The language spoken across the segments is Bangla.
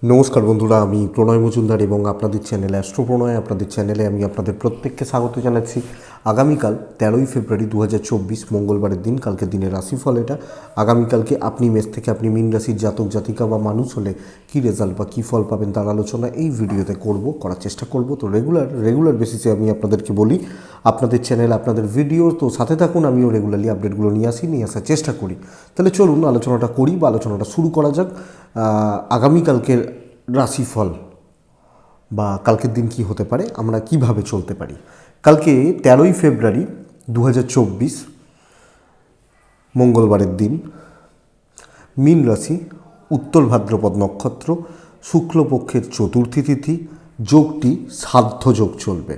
নমস্কার বন্ধুরা, আমি প্রণয় মজুমদার এবং আপনাদের চ্যানেলে অ্যাস্ট্রো প্রণয় আপনাদের চ্যানেলে আমি আপনাদের প্রত্যেককে স্বাগত জানাচ্ছি। আগামীকাল 13ই ফেব্রুয়ারি 2024 মঙ্গলবারের দিন, কালকের দিনের রাশিফল এটা। আগামীকালকে আপনি মেষ থেকে আপনি মীন রাশির জাতক জাতিকা বা মানুষ হলে কী রেজাল্ট বা কী ফল পাবেন তার আলোচনা এই ভিডিওতে করার চেষ্টা করব। তো রেগুলার বেসিসে আমি আপনাদেরকে বলি, আপনাদের চ্যানেল আপনাদের ভিডিও তো সাথে থাকুন, আমিও রেগুলারলি আপডেটগুলো নিয়ে আসার চেষ্টা করি। তাহলে চলুন আলোচনাটা করি বা আলোচনাটা শুরু করা যাক। আগামীকালকের রাশিফল বা কালকের দিন কি হতে পারে, আমরা কিভাবে চলতে পারি। কালকে 13ই ফেব্রুয়ারি 2024 মঙ্গলবারের দিন, মীন রাশি, উত্তর ভাদ্রপদ নক্ষত্র, শুক্লপক্ষের চতুর্থী তিথি, যোগটি শ্রাদ্ধ যোগ চলবে।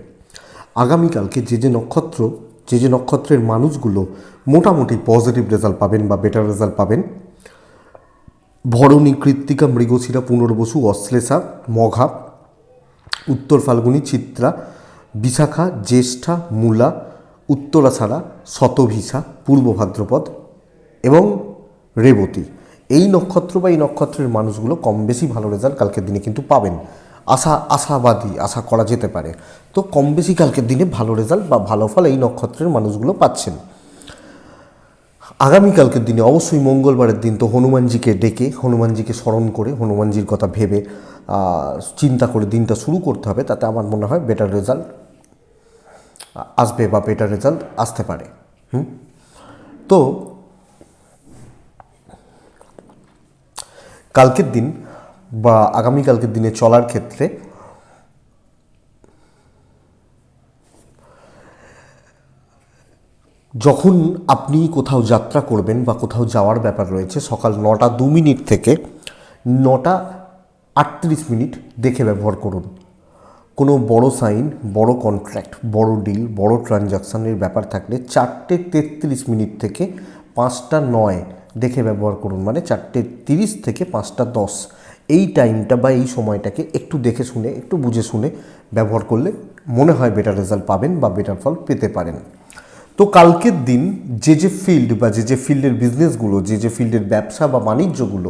আগামীকালকে যে নক্ষত্রের মানুষগুলো মোটামুটি পজিটিভ রেজাল্ট পাবেন বা বেটার রেজাল্ট পাবেন: ভরণী, কৃত্তিকা, মৃগশিরা, পুনর্বসু, অশ্লেষা, মঘা, উত্তর ফাল্গুনী, চিত্রা, বিশাখা, জ্যেষ্ঠা, মূলা, উত্তরাষাঢ়া, শতভিষা, পূর্ব ভাদ্রপদ এবং রেবতী। এই নক্ষত্র বা এই নক্ষত্রের মানুষগুলো কম বেশি ভালো রেজাল্ট কালকের দিনে কিন্তু পাবেন। আশা করা যেতে পারে। তো কম বেশি কালকের দিনে ভালো রেজাল্ট বা ভালো ফল এই নক্ষত্রের মানুষগুলো পাচ্ছেন। আগামীকালকের দিনে অবশ্যই মঙ্গলবারের দিন, তো হনুমানজিকে ডেকে, হনুমানজিকে স্মরণ করে, হনুমানজির কথা ভেবে চিন্তা করে দিনটা শুরু করতে হবে। তাতে আমার মনে হয় বেটার রেজাল্ট আসবে বা বেটার রেজাল্ট আসতে পারে। তো কালকের দিন বা আগামীকালকের দিনে চলার ক্ষেত্রে যখন আপনি কোথাও যাত্রা করবেন বা কোথাও যাওয়ার ব্যাপার রয়েছে, সকাল 9টা 2 মিনিট থেকে 9টা 38 মিনিট দেখে ব্যবহার করুন। কোনো বড় সাইন, বড় কন্ট্রাক্ট, বড় ডিল, বড় ট্রানজাকশানের ব্যাপার থাকলে 4টে 33 মিনিট থেকে 5টা 9 দেখে ব্যবহার করুন। মানে 4টে 30 থেকে 5টা 10, এই টাইমটা বা এই সময়টাকে একটু দেখে শুনে, একটু বুঝে শুনে ব্যবহার করলে মনে হয় বেটার রেজাল্ট পাবেন বা বেটার ফল পেতে পারেন। তো কালকের দিন যে ফিল্ড বা যে ফিল্ডের বিজনেসগুলো, যে ফিল্ডের ব্যবসা বা বাণিজ্যগুলো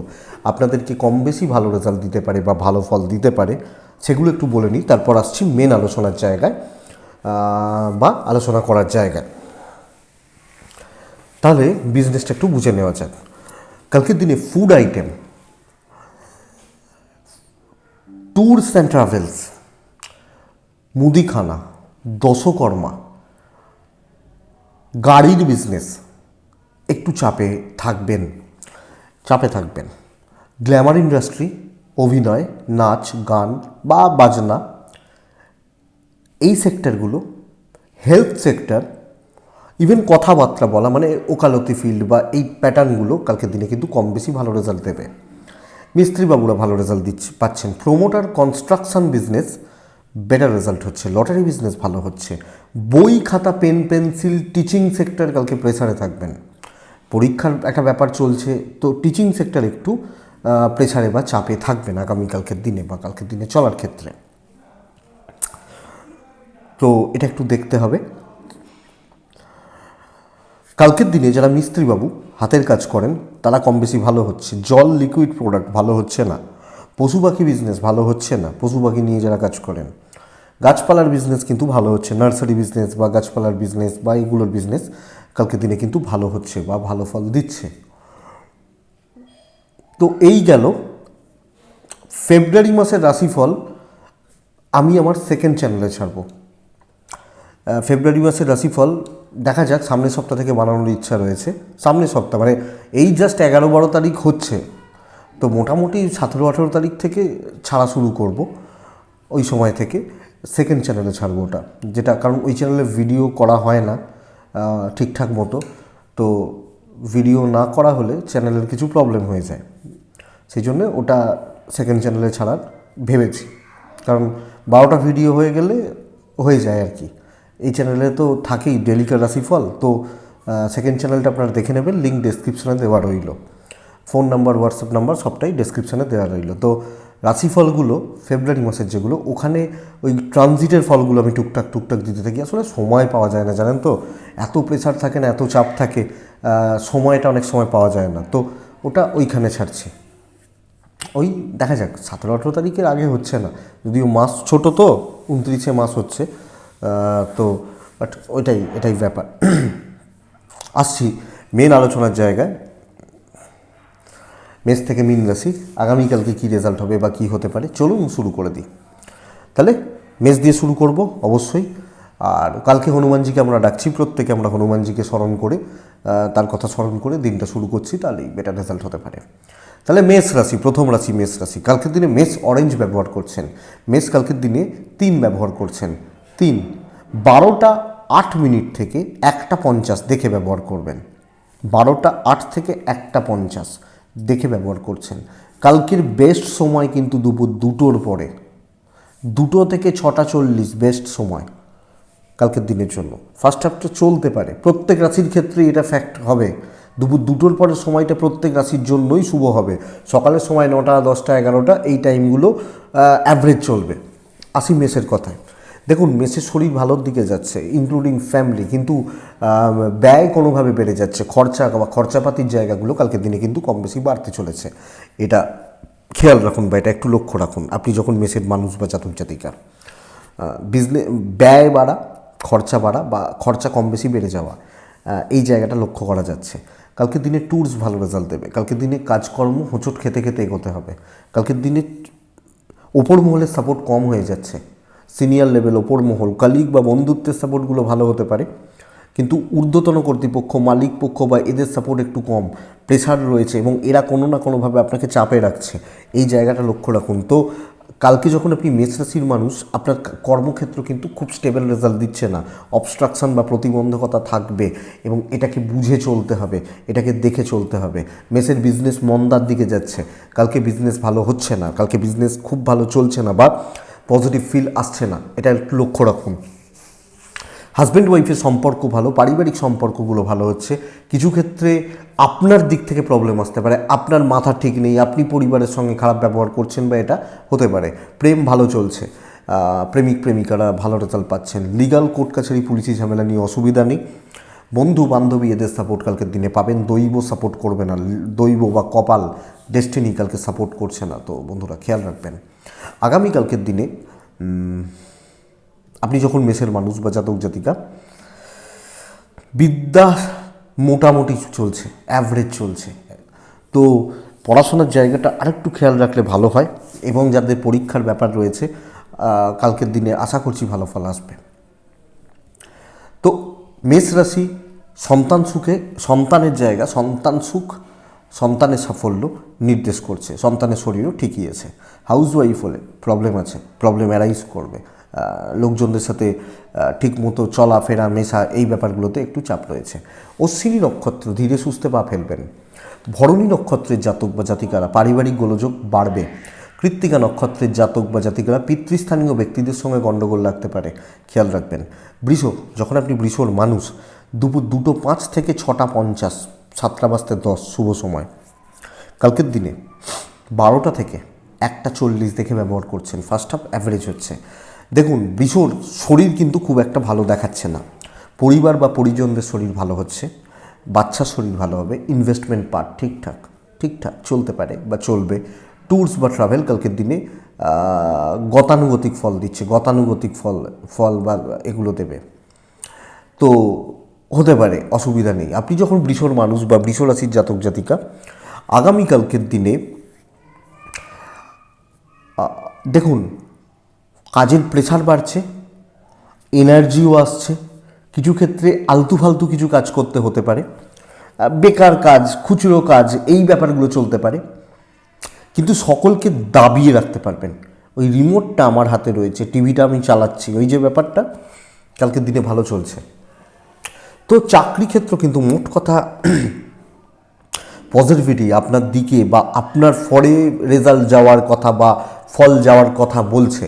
আপনাদেরকে কম বেশি ভালো রেজাল্ট দিতে পারে বা ভালো ফল দিতে পারে, সেগুলো একটু বলে নিই, তারপর আসছি মেন আলোচনার জায়গায় বা আলোচনা করার জায়গায়। তাহলে বিজনেসটা একটু বুঝে নেওয়া যাক। কালকের দিনে food item, tours and travels, মুদিখানা, দশকর্মা, গাড়ির বিজনেস একটু চাপে থাকবেন। গ্ল্যামার ইন্ডাস্ট্রি, অভিনয়, নাচ, গান বা বাজনা, এই সেক্টরগুলো, হেলথ সেক্টর, ইভেন কথাবার্তা বলা মানে ওকালতি ফিল্ড বা এই প্যাটার্নগুলো কালকের দিনে কিন্তু কম বেশি ভালো রেজাল্ট দেবে। মিস্ত্রিবাবুরা ভালো রেজাল্ট পাচ্ছেন। Promoter, construction business better result হচ্ছে। লটারি বিজনেস ভালো হচ্ছে। বই খাতা, পেন পেন্সিল, টিচিং সেক্টর কালকে প্রেসারে থাকবেন। পরীক্ষার একটা ব্যাপার চলছে, তো টিচিং সেক্টর একটু প্রেসারে বা চাপে থাকবেন আগামীকালকের দিনে বা কালকের দিনে চলার ক্ষেত্রে। তো এটা একটু দেখতে হবে। কালকের দিনে যারা মিস্ত্রিবাবু হাতের কাজ করেন তারা কম বেশি ভালো হচ্ছে। জল, লিকুইড প্রোডাক্ট ভালো হচ্ছে না। পশু পাখি বিজনেস ভালো হচ্ছে না, পশু পাখি নিয়ে যারা কাজ করেন। গাছপালার বিজনেস কিন্তু ভালো হচ্ছে। নার্সারি বিজনেস বা গাছপালার বিজনেস বা এইগুলোর বিজনেস কালকের দিনে কিন্তু ভালো হচ্ছে বা ভালো ফল দিচ্ছে। তো এই গেল ফেব্রুয়ারি মাসের রাশিফল। আমি আমার সেকেন্ড চ্যানেলে ছাড়ব ফেব্রুয়ারি মাসের রাশিফল। দেখা যাক, সামনের সপ্তাহ থেকে বানানোর ইচ্ছা রয়েছে। সামনের সপ্তাহ মানে এই জাস্ট 11-12 তারিখ হচ্ছে, তো মোটামুটি 17-18 তারিখ থেকে ছাড়া শুরু করব। ওই সময় থেকে সেকেন্ড চ্যানেলে ছাড়বো ওটা, যেটা কারণ ওই চ্যানেলে ভিডিও করা হয় না ঠিকঠাক মতো। তো ভিডিও না করা হলে চ্যানেলের কিছু প্রবলেম হয়ে যায়, সেই জন্য ওটা সেকেন্ড চ্যানেলে ছাড়ার ভেবেছি। কারণ 12টা ভিডিও হয়ে গেলে হয়ে যায় আর কি। এই চ্যানেলে তো থাকেই ডেলিকার রাশিফল, তো সেকেন্ড চ্যানেলটা আপনারা দেখে নেবেন, লিঙ্ক ডেসক্রিপশনে দেওয়া রইল। ফোন নাম্বার, হোয়াটসঅ্যাপ নাম্বার সবটাই ডেসক্রিপশানে দেওয়া রইল। তো রাশিফলগুলো ফেব্রুয়ারি মাসের যেগুলো, ওখানে ওই ট্রানজিটের ফলগুলো আমি টুকটাক দিতে থাকি। আসলে সময় পাওয়া যায় না, জানেন তো, এত প্রেশার থাকে না, এত চাপ থাকে, সময়টা অনেক সময় পাওয়া যায় না, তো ওটা ওইখানে ছাড়ছি। ওই দেখা যাক 17-18 তারিখের আগে হচ্ছে না, যদিও মাস ছোট তো, 29 মাস হচ্ছে, তো বাট এটাই ব্যাপার। আসছি মেন আলোচনার জায়গায়। মেষ থেকে মীন রাশি আগামীকালকে কী রেজাল্ট হবে বা কী হতে পারে, চলুন শুরু করে দিই। তাহলে মেষ দিয়ে শুরু করব অবশ্যই। আর কালকে হনুমানজিকে আমরা ডাকছি, প্রত্যেকে আমরা হনুমানজিকে স্মরণ করে তার কথা স্মরণ করে দিনটা শুরু করছি, তাহলেই বেটার রেজাল্ট হতে পারে। তাহলে মেষ রাশি, প্রথম রাশি মেষ রাশি। কালকের দিনে মেষ অরেঞ্জ ব্যবহার করছেন, মেষ কালকের দিনে 3 ব্যবহার করছেন। 3 12টা 8 মিনিট থেকে 1টা 50 দেখে ব্যবহার করবেন। 12টা 8 থেকে 1টা 50 দেখে ব্যবহার করছেন। কালকের বেস্ট সময় কিন্তু দুপুর 2টোর পরে, 2টো থেকে 6টা 40 বেস্ট সময় কালকের দিনের জন্য। ফার্স্ট হাফটা চলতে পারে, প্রত্যেক রাশির ক্ষেত্রে এটা ফ্যাক্ট হবে। দুপুর 2টোর পরের সময়টা প্রত্যেক রাশির জন্যই শুভ হবে। সকালের সময় 9টা 10টা 11টা এই টাইমগুলো অ্যাভারেজ চলবে। আসি মেষের কথায়। দেখুন মেষের শরীর ভালোর দিকে যাচ্ছে, ইনক্লুডিং ফ্যামিলি, কিন্তু ব্যয় কোনোভাবে বেড়ে যাচ্ছে। খরচা বা খরচাপাতির জায়গাগুলো কালকের দিনে কিন্তু কম বেশি বাড়তে চলেছে। এটা খেয়াল রাখুন বা এটা একটু লক্ষ্য রাখুন আপনি যখন মেষের মানুষ বা জাতক জাতিকা। বিজনেস ব্যয় বাড়া, খরচা বাড়া বা খরচা কম বেশি বেড়ে যাওয়া, এই জায়গাটা লক্ষ্য করা যাচ্ছে। কালকের দিনে ট্যুরস ভালো রেজাল্ট দেবে। কালকের দিনে কাজকর্ম হোঁচট খেতে খেতে এগোতে হবে। কালকের দিনে ওপর মহলের সাপোর্ট কম হয়ে যাচ্ছে, সিনিয়র লেভেল ওপর মহল কালিগ বা বন্ধুত্বের সাপোর্টগুলো ভালো হতে পারে, কিন্তু ঊর্ধ্বতন কর্তৃপক্ষ মালিক পক্ষ বা এদের সাপোর্ট একটু কম, প্রেশার রয়েছে এবং এরা কোনো না কোনোভাবে আপনাকে চাপে রাখছে, এই জায়গাটা লক্ষ্য রাখুন। তো কালকে যখন আপনি মেষ রাশির মানুষ, আপনার কর্মক্ষেত্র কিন্তু খুব স্টেবল রেজাল্ট দিচ্ছে না, অবস্ট্রাকশন বা প্রতিবন্ধকতা থাকবে এবং এটাকে বুঝে চলতে হবে, এটাকে দেখে চলতে হবে। মেষের বিজনেস মন্দার দিকে যাচ্ছে, কালকে বিজনেস ভালো হচ্ছে না, কালকে বিজনেস খুব ভালো চলছে না বা পজিটিভ ফিল আসছে না, এটা একটু লক্ষ্য রাখুন। হাজব্যান্ড ওয়াইফের সম্পর্ক ভালো, পারিবারিক সম্পর্কগুলো ভালো হচ্ছে। কিছু ক্ষেত্রে আপনার দিক থেকে প্রবলেম আসতে পারে, আপনার মাথা ঠিক নেই, আপনি পরিবারের সঙ্গে খারাপ ব্যবহার করছেন বা এটা হতে পারে। প্রেম ভালো চলছে, প্রেমিক প্রেমিকারা ভালো রেজাল্ট পাচ্ছেন। লিগাল কোর্ট কাছারি পুলিশি ঝামেলা নিয়ে অসুবিধা নেই। বন্ধু বান্ধবী এদের সাপোর্ট কালকের দিনে পাবেন। দৈব সাপোর্ট করবে না, দৈব বা কপাল ডেস্টিনি কালকে সাপোর্ট করছে না, তো বন্ধুরা খেয়াল রাখবেন। আগামীকালকের দিনে আপনি যখন মেষের মানুষ বা জাতক জাতিকা, বিদ্যা মোটামুটি চলছে, অ্যাভারেজ চলছে, তো পড়াশোনার জায়গাটা আরেকটু খেয়াল রাখলে ভালো হয় এবং যাদের পরীক্ষার ব্যাপার রয়েছে কালকের দিনে আশা করছি ভালো ফল আসবে। তো মেষ রাশি সন্তান সুখে, সন্তানের জায়গা, সন্তান সুখ, সন্তানের সাফল্য নির্দেশ করছে। সন্তানের শরীরও ঠিকই আছে। হাউস ওয়াইফ হলে প্রবলেম আছে, প্রবলেম অ্যারাইজ করবে, লোকজনদের সাথে ঠিকমতো চলাফেরা মেশা এই ব্যাপারগুলোতে একটু চাপ রয়েছে। অশ্বিনী নক্ষত্র ধীরে সুস্থে পা ফেলবেন। ভরণী নক্ষত্রের জাতক বা জাতিকারা পারিবারিক গোলযোগ বাড়বে। কৃত্তিকা নক্ষত্রের জাতক বা জাতিকারা পিতৃস্থানীয় ব্যক্তিদের সঙ্গে গণ্ডগোল লাগতে পারে, খেয়াল রাখবেন। বৃষ, যখন আপনি বৃষর মানুষ, দুপুর 2:05 থেকে 6:50, 7:10 শুভ সময়। কালকের দিনে 12টা থেকে 1:40 দেখে ব্যবহার করছেন। ফার্স্ট হাফ অ্যাভারেজ হচ্ছে। দেখুন বৃষর শরীর কিন্তু খুব একটা ভালো দেখাচ্ছে না, পরিবার বা পরিজনদের শরীর ভালো হচ্ছে, বাচ্চার শরীর ভালো হবে, ইনভেস্টমেন্ট পার্ট ঠিকঠাক চলতে পারে বা চলবে। ট্যুরস বা ট্রাভেল কালকের দিনে গতানুগতিক ফল দিচ্ছে, গতানুগতিক ফল বা এগুলো দেবে, তো হতে পারে, অসুবিধা নেই। আপনি যখন বৃষর মানুষ বা বৃষ রাশির জাতক জাতিকা, আগামীকালকের দিনে দেখুন কাজের প্রেশার বাড়ছে, এনার্জিও আসছে, কিছু ক্ষেত্রে আলতু ফালতু কিছু কাজ করতে হতে পারে, বেকার কাজ, খুচরো কাজ, এই ব্যাপারগুলো চলতে পারে, কিন্তু সকলকে দাবিয়ে রাখতে পারবেন। ওই রিমোটটা আমার হাতে রয়েছে, টিভিটা আমি চালাচ্ছি, ওই যে ব্যাপারটা কালকের দিনে ভালো চলছে। তো চাকরি ক্ষেত্র কিন্তু মোট কথা পজিটিভিটি আপনার দিকে বা আপনার ফলে রেজাল্ট যাওয়ার কথা বা ফল যাওয়ার কথা বলছে।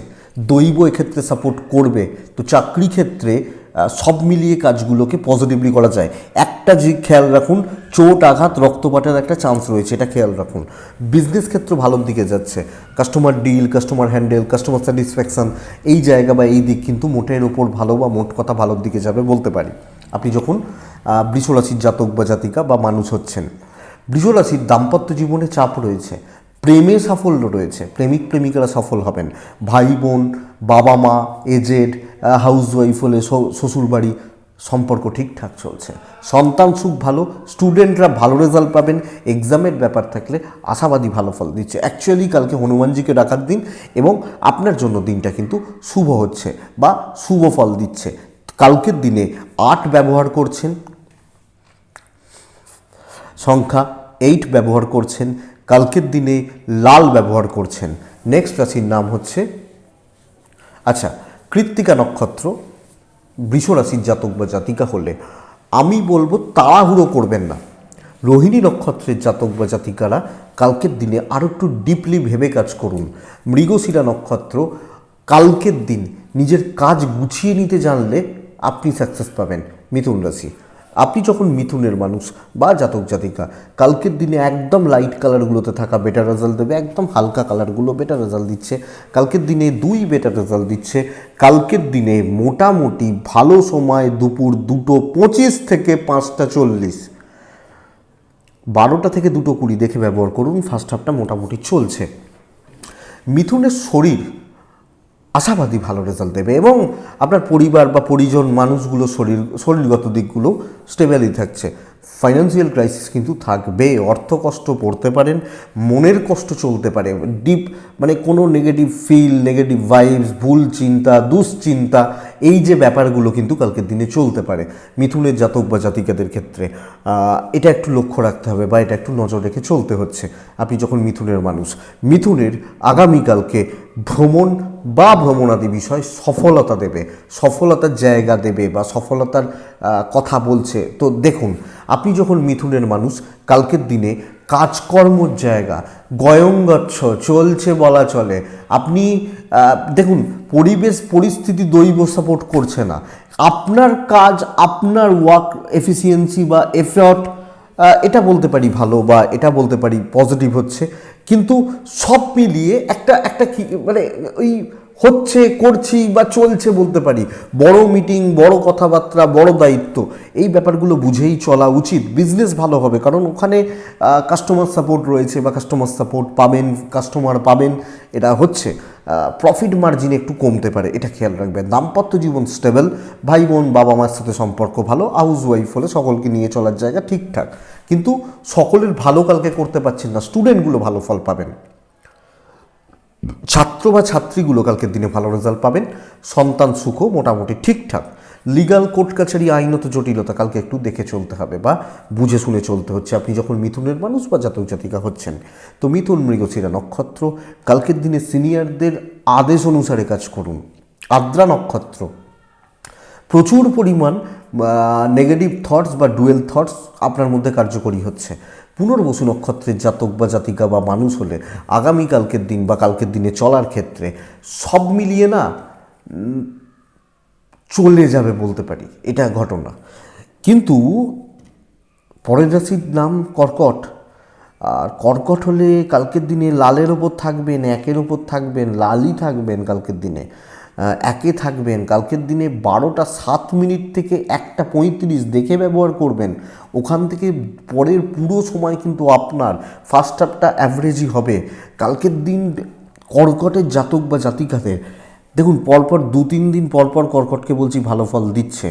দৈব এক্ষেত্রে সাপোর্ট করবে। তো চাকরি ক্ষেত্রে সব মিলিয়ে কাজগুলোকে পজিটিভলি করা যায়। একটা যে খেয়াল রাখুন, চোট আঘাত রক্তপাতের একটা চান্স রয়েছে, এটা খেয়াল রাখুন। বিজনেস ক্ষেত্র ভালোর দিকে যাচ্ছে, customer deal, customer handle, customer satisfaction, এই জায়গা বা এই দিক কিন্তু মোটের ওপর ভালো বা মোট কথা ভালোর দিকে যাবে বলতে পারি আপনি যখন বৃষ রাশির জাতক বা জাতিকা বা মানুষ হচ্ছেন। বৃষ রাশির দাম্পত্য জীবনে চাপ রয়েছে, প্রেমে সাফল্য রয়েছে, প্রেমিক প্রেমিকারা সফল হবেন, ভাই বোন, বাবা মা, এজেড, হাউসওয়াইফ হলে শ্বশুরবাড়ি সম্পর্ক ঠিকঠাক চলছে, সন্তান সুখ ভালো, স্টুডেন্টরা ভালো রেজাল্ট পাবেন, এক্সামের ব্যাপার থাকলে আশাবাদী ভালো ফল দিচ্ছে। অ্যাকচুয়ালি কালকে হনুমানজিকে ডাকার দিন এবং আপনার জন্য দিনটা কিন্তু শুভ হচ্ছে বা শুভ ফল দিচ্ছে। কালকের দিনে 8 ব্যবহার করছেন, সংখ্যা 8 ব্যবহার করছেন, কালকের দিনে লাল ব্যবহার করছেন। নেক্সট রাশির নাম হচ্ছে কৃত্তিকা নক্ষত্র, বৃষ রাশির জাতক বা জাতিকা হলে আমি বলবো তাড়াহুড়ো করবেন না। রোহিণী নক্ষত্রের জাতক বা জাতিকারা কালকের দিনে আরও একটু ডিপলি ভেবে কাজ করুন। মৃগশিরা নক্ষত্র, কালকের দিন নিজের কাজ গুছিয়ে নিতে জানলে আপনি সাকসেস পাবেন। মিথুন রাশি, আপনি যখন মিথুনের মানুষ বা জাতক জাতিকা, কালকের দিনে একদম লাইট কালারগুলোতে থাকা বেটার রেজাল্ট দেবে, একদম হালকা কালারগুলো বেটার রেজাল্ট দিচ্ছে। কালকের দিনে 2 বেটার রেজাল্ট দিচ্ছে। কালকের দিনে মোটামুটি ভালো সময় দুপুর 2:25 থেকে 5:40, 12টা থেকে 2:20 দেখে ব্যবহার করুন। ফার্স্ট হাফটা মোটামুটি চলছে। মিথুনের শরীর আশাবাদী ভালো রেজাল্ট দেবে এবং আপনার পরিবার বা পরিজন মানুষগুলো শরীরগত দিকগুলো স্টেবেলই থাকছে। ফাইন্যান্সিয়াল ক্রাইসিস কিন্তু থাকবে, অর্থ কষ্ট পড়তে পারেন, মনের কষ্ট চলতে পারে, ডিপ কোনো নেগেটিভ ফিল, নেগেটিভ ভাইবস, ভুল চিন্তা, দুশ্চিন্তা, এই যে ব্যাপারগুলো কিন্তু কালকের দিনে চলতে পারে মিথুনের জাতক বা জাতিকাদের ক্ষেত্রে। এটা একটু লক্ষ্য রাখতে হবে বা এটা একটু নজর রেখে চলতে হচ্ছে। আপনি যখন মিথুনের মানুষ, মিথুনের আগামীকালকে ভ্রমণ বা ভ্রমণাদি বিষয় সফলতা দেবে, সফলতার জায়গা দেবে বা সফলতার কথা বলছে। তো দেখুন, আপনি যখন মিথুনের মানুষ, কালকের দিনে কাজকর্মর জায়গা গয়ঙ্গচ্ছ চলছে বলা চলে। আপনি দেখুন, পরিবেশ পরিস্থিতি দৈব সাপোর্ট করছে না। আপনার কাজ, আপনার ওয়ার্ক এফিসিয়েন্সি বা এফর্ট, এটা বলতে পারি ভালো বা এটা বলতে পারি পজিটিভ হচ্ছে, কিন্তু সব মিলিয়ে একটা কি ওই হচ্ছে, করছি বা চলছে বলতে পারি। বড় মিটিং, বড় কথাবার্তা, বড় দায়িত্ব, এই ব্যাপারগুলো বুঝেই চলা উচিত। বিজনেস ভালো হবে কারণ ওখানে কাস্টমার সাপোর্ট রয়েছে বা কাস্টমার সাপোর্ট পাবেন, কাস্টমার পাবেন, এটা হচ্ছে। প্রফিট মার্জিন একটু কমতে পারে, এটা খেয়াল রাখবেন। দাম্পত্য জীবন স্টেবল, ভাই বোন বাবা মার সাথে সম্পর্ক ভালো, হাউস ওয়াইফ হলে সকলকে নিয়ে চলার জায়গা ঠিকঠাক, কিন্তু সকলের ভালো কালকে করতে পারছেন না। স্টুডেন্টগুলো ভালো ফল পাবেন, ছাত্র বা ছাত্রীগুলো কালকের দিনে ভালো রেজাল্ট পাবেন, সন্তান সুখও মোটামুটি ঠিকঠাক। লিগাল কোর্ট কাছারি আইনত জটিলতা কালকে একটু দেখে চলতে হবে বা বুঝে শুনে চলতে হচ্ছে আপনি যখন মিথুনের মানুষ বা জাতক জাতিকা হচ্ছেন। তো মিথুন মৃগশিরা নক্ষত্র, কালকের দিনে সিনিয়রদের আদেশ অনুসারে কাজ করুন। আদ্রা নক্ষত্র, প্রচুর পরিমাণ নেগেটিভ থটস বা ডুয়েল থটস আপনার মধ্যে কার্যকরী হচ্ছে। পুনর্বসু নক্ষত্রের জাতক বা জাতিকা বা মানুষ হলে আগামীকালকের দিন বা কালকের দিনে চলার ক্ষেত্রে সব মিলিয়ে না চলে যাবে বলতে পারি, এটা ঘটনা। কিন্তু পরের রাশির নাম কর্কট, আর কর্কট হলে কালকের দিনে লালের ওপর থাকবেন, 1-এর ওপর থাকবেন, লালই থাকবেন কালকের দিনে, 1-এ থাকবেন। কালকের দিনে 12টা 7 মিনিট থেকে 1টা 35 দেখে ব্যবহার করবেন। ওখান থেকে পরের পুরো সময় কিন্তু আপনার ফার্স্ট হাফটা অ্যাভারেজই হবে। কালকের দিন কর্কটের জাতক বা জাতিকাদের দেখুন, পরপর 2-3 দিন পরপর কর্কটকে বলছি ভালো ফল দিচ্ছে,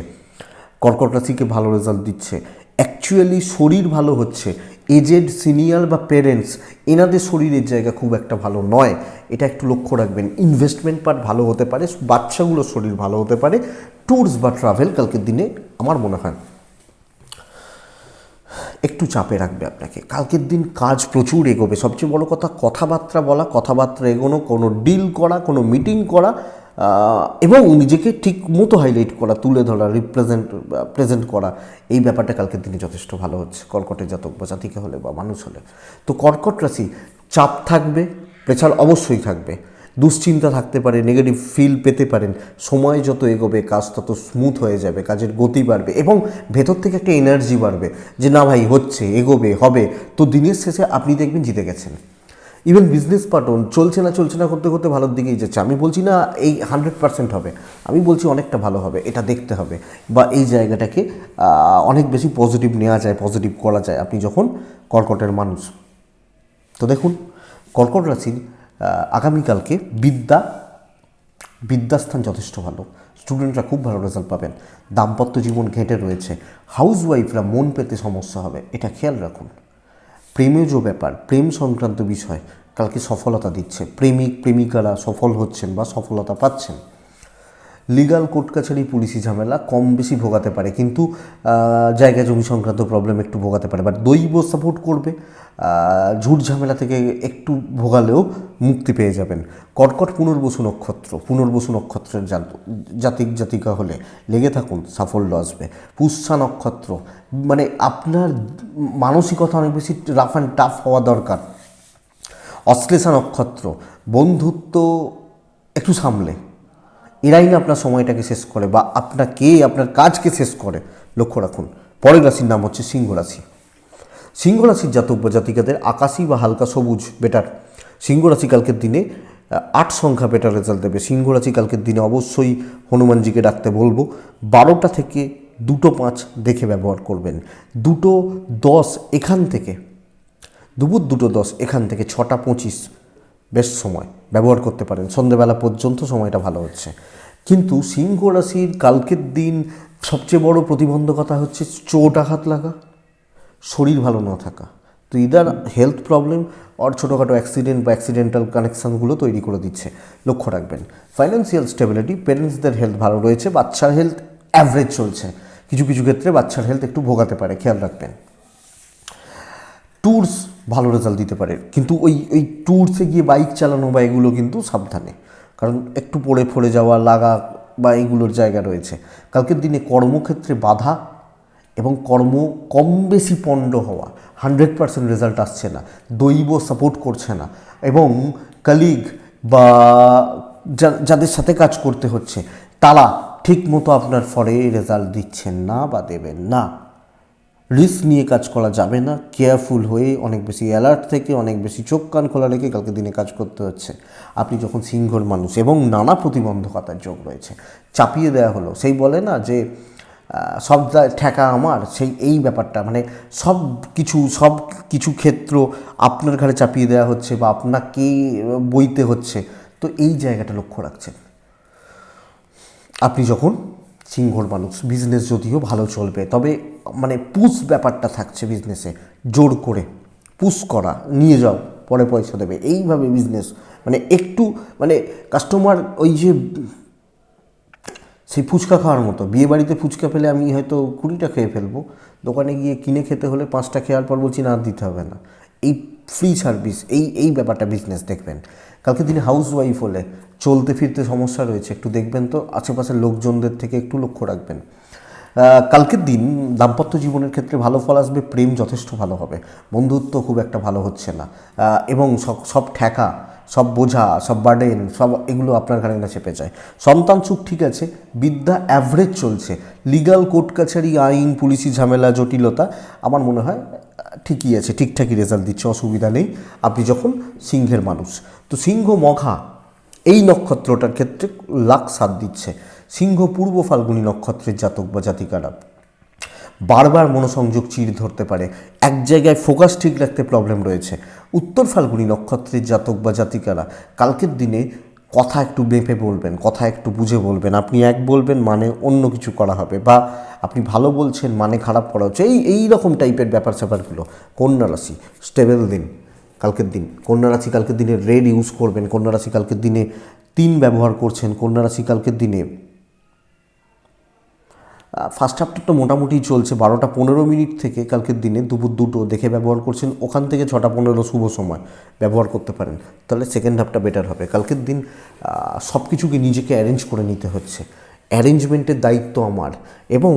কর্কট রাশিকে ভালো রেজাল্ট দিচ্ছে। অ্যাকচুয়ালি শরীর ভালো হচ্ছে, এজেড সিনিয়র বা পেরেন্টস এনাদের শরীরের জায়গা খুব একটা ভালো নয়, এটা একটু লক্ষ্য রাখবেন। ইনভেস্টমেন্ট পার্ট ভালো হতে পারে, বাচ্চাগুলোর শরীর ভালো হতে পারে। ট্যুরস বা ট্রাভেল কালকের দিনে আমার মনে হয় একটু চাপে রাখবে আপনাকে। কালকের দিন কাজ প্রচুর এগোবে, সবচেয়ে বড় কথা কথাবার্তা বলা, কথাবার্তা এগোনো, কোনো ডিল করা, কোনো মিটিং করা এবং নিজেকে ঠিক মতো হাইলাইট করা, তুলে ধরা, প্রেজেন্ট করা, এই ব্যাপারটা কালকের দিনে যথেষ্ট ভালো হচ্ছে কর্কটের জাতক বা জাতিকা হলে বা মানুষ হলে। তো কর্কট রাশি, চাপ থাকবে, প্রেশার অবশ্যই থাকবে, দুশ্চিন্তা থাকতে পারে, নেগেটিভ ফিল পেতে পারেন। সময় যত এগোবে কাজ তত স্মুথ হয়ে যাবে, কাজের গতি বাড়বে এবং ভেতর থেকে একটা এনার্জি বাড়বে যে না ভাই হচ্ছে, এগোবে, হবে। তো দিনের শেষে আপনি দেখবেন জিতে গেছেন। ইভেন বিজনেস পার্টন চলছে না করতে করতে ভালোর দিকেই যাচ্ছে। আমি বলছি না এই 100% হবে, আমি বলছি অনেকটা ভালো হবে, এটা দেখতে হবে বা এই জায়গাটাকে অনেক বেশি পজিটিভ নেওয়া যায়, পজিটিভ করা যায় আপনি যখন কর্কটের মানুষ। তো দেখুন, কর্কট রাশির আগামীকালকে বিদ্যাস্থান যথেষ্ট ভালো, স্টুডেন্টরা খুব ভালো রেজাল্ট পাবেন। দাম্পত্য জীবন ঘেঁটে রয়েছে, হাউসওয়াইফরা মন পেতে সমস্যা হবে, এটা খেয়াল রাখুন। প্রেমেজ ব্যাপার, প্রেম সংক্রান্ত বিষয় কালকে সফলতা দিচ্ছে, প্রেমিকারা সফল হচ্ছেন বা সফলতা পাচ্ছেন। লিগাল কোর্ট কাছারি পুলিশি ঝামেলা কম বেশি ভোগাতে পারে, কিন্তু জায়গা জমি সংক্রান্ত প্রবলেম একটু ভোগাতে পারে, বাট দৈব সাপোর্ট করবে। ঝুট ঝামেলা থেকে একটু ভোগালেও মুক্তি পেয়ে যাবেন। কর্কট পুনর্বসু নক্ষত্রের জাতিকা হলে লেগে থাকুন, সাফল্য আসবে। পুষ্যা নক্ষত্র মানে আপনার মানসিকতা অনেক বেশি রাফ অ্যান্ড টাফ হওয়া দরকার। অশ্লেষা নক্ষত্র বন্ধুত্ব একটু সামলে, এরাই না আপনার সময়টাকে শেষ করে বা আপনার কাজকে শেষ করে, লক্ষ্য রাখুন। পরের রাশির নাম হচ্ছে সিংহ রাশি। সিংহ রাশির জাতক বা জাতিকাদের আকাশি বা হালকা সবুজ বেটার। সিংহ রাশি কালকের দিনে 8 সংখ্যা বেটার রেজাল্ট দেবে। সিংহ রাশি কালকের দিনে অবশ্যই হনুমানজিকে ডাকতে বলবো। 12টা থেকে 2:05 দেখে ব্যবহার করবেন। 2:10 এখান থেকে, দুপুর 2:10 এখান থেকে 6:25 বেশ সময় ব্যবহার করতে পারেন। সন্ধ্যেবেলা পর্যন্ত সময়টা ভালো হচ্ছে। কিন্তু সিংহ রাশির কালকের দিন সবচেয়ে বড় প্রতিবন্ধকতা হচ্ছে চোট আঘাত লাগা, শরীর ভালো না থাকা। তো ইদার হেলথ প্রবলেম আর ছোটোখাটো অ্যাক্সিডেন্ট বা অ্যাক্সিডেন্টাল কানেকশানগুলো তৈরি করে দিচ্ছে, লক্ষ্য রাখবেন। ফাইন্যান্সিয়াল স্টেবিলিটি, পেরেন্টসদের হেলথ ভালো রয়েছে, বাচ্চার হেলথ অ্যাভারেজ চলছে, কিছু কিছু ক্ষেত্রে বাচ্চার হেলথ একটু ভোগাতে পারে, খেয়াল রাখবেন। ট্যুরস ভালো রেজাল্ট দিতে পারে, কিন্তু ওই ট্যুরসে গিয়ে বাইক চালানো বা এগুলো কিন্তু সাবধানে, কারণ একটু পড়ে যাওয়া লাগা বা এগুলোর জায়গা রয়েছে। কালকের দিনে কর্মক্ষেত্রে বাধা এবং কর্ম কম বেশি পণ্ড হওয়া, 100% রেজাল্ট আসছে না, দৈব সাপোর্ট করছে না, এবং কলিগ বা যাদের সাথে কাজ করতে হচ্ছে তারা ঠিক মতো আপনার ফলে রেজাল্ট দিচ্ছেন না বা দেবেন না। রিস্ক নিয়ে কাজ করা যাবে না, কেয়ারফুল হয়ে অনেক বেশি অ্যালার্ট থেকে অনেক বেশি চোখ কান খোলা রেখে কালকে দিনে কাজ করতে হচ্ছে। আপনি যখন সিংহর মানুষ এবং নানা প্রতিবন্ধকতার যোগ রয়েছে, চাপিয়ে দেওয়া হলো, সেই বলে না যে সব ঠেকা আমার, এই ব্যাপারটা মানে সব কিছু ক্ষেত্র আপনার ঘাড়ে চাপিয়ে দেওয়া হচ্ছে বা আপনাকে বইতে হচ্ছে। তো এই জায়গাটা লক্ষ্য রাখছেন আপনি যখন সিংহর মানুষ। বিজনেস যদিও ভালো চলবে, তবে মানে পুশ ব্যাপারটা থাকছে বিজনেসে, জোর করে পুশ করা, নিয়ে যাও পরে পয়সা দেবে, এইভাবে বিজনেস মানে একটু মানে কাস্টমার ওই যে সেই ফুচকা খাওয়ার মতো, বিয়ে বাড়িতে ফুচকা পেলে আমি হয়তো 20টা খেয়ে ফেলবো, দোকানে গিয়ে কিনে খেতে হলে 5টা খেয়ার পর বলছি না দিতে হবে না, এই ফ্রি সার্ভিস, এই ব্যাপারটা বিজনেস দেখবেন। কালকে দিনে হাউসওয়াইফ হলে চলতে ফিরতে সমস্যা রয়েছে, একটু দেখবেন তো, আশেপাশের লোকজনদের থেকে একটু লক্ষ্য রাখবেন। কালকের দিন দাম্পত্য জীবনের ক্ষেত্রে ভালো ফল আসবে, প্রেম যথেষ্ট ভালো হবে, বন্ধুত্ব খুব একটা ভালো হচ্ছে না, এবং সব ঠেকা, সব বোঝা, সব বার্ডেন, সব এগুলো আপনার ঘাড়ে না চেপে যায়। সন্তান সুখ ঠিক আছে, বিদ্যা অ্যাভারেজ চলছে, লিগাল কোর্ট কাছারি, আইন, পুলিশি ঝামেলা, জটিলতা আমার মনে হয় ঠিকই আছে, ঠিকঠাকই রেজাল্ট দিচ্ছে, অসুবিধা নেই আপনি যখন সিংহের মানুষ। তো সিংহ মঘা এই নক্ষত্রটার ক্ষেত্রে লাখ সাথ দিচ্ছে। সিংহ পূর্ব ফাল্গুনী নক্ষত্রের জাতক বা জাতিকারা বারবার মনোসংযোগ চিড় ধরতে পারে, এক জায়গায় ফোকাস ঠিক রাখতে প্রবলেম রয়েছে। উত্তর ফাল্গুনী নক্ষত্রের জাতক বা জাতিকারা কালকের দিনে কথা একটু মেপে বলবেন, কথা একটু বুঝে বলবেন। আপনি এক বলবেন মানে অন্য কিছু করা হবে, বা আপনি ভালো বলছেন মানে খারাপ করা হচ্ছে, এই রকম টাইপের ব্যাপার স্যাপারগুলো। কন্যা রাশি স্টেবল দিন কালকের দিন। কন্যা রাশি কালকের দিনে রেড ইউজ করবেন। কন্যা রাশি কালকের দিনে 3 ব্যবহার করছেন। কন্যা রাশি কালকের দিনে ফার্স্ট হাফটা মোটামুটি চলছে, 12:15 থেকে কালকের দিনে দুপুর 2 দেখে ব্যবহার করছেন, ওখান থেকে 6:15 শুভ সময় ব্যবহার করতে পারেন, তাহলে সেকেন্ড হাফটা বেটার হবে। কালকের দিন সব কিছুকে নিজেকে অ্যারেঞ্জ করে নিতে হচ্ছে, অ্যারেঞ্জমেন্টের দায়িত্ব আমার, এবং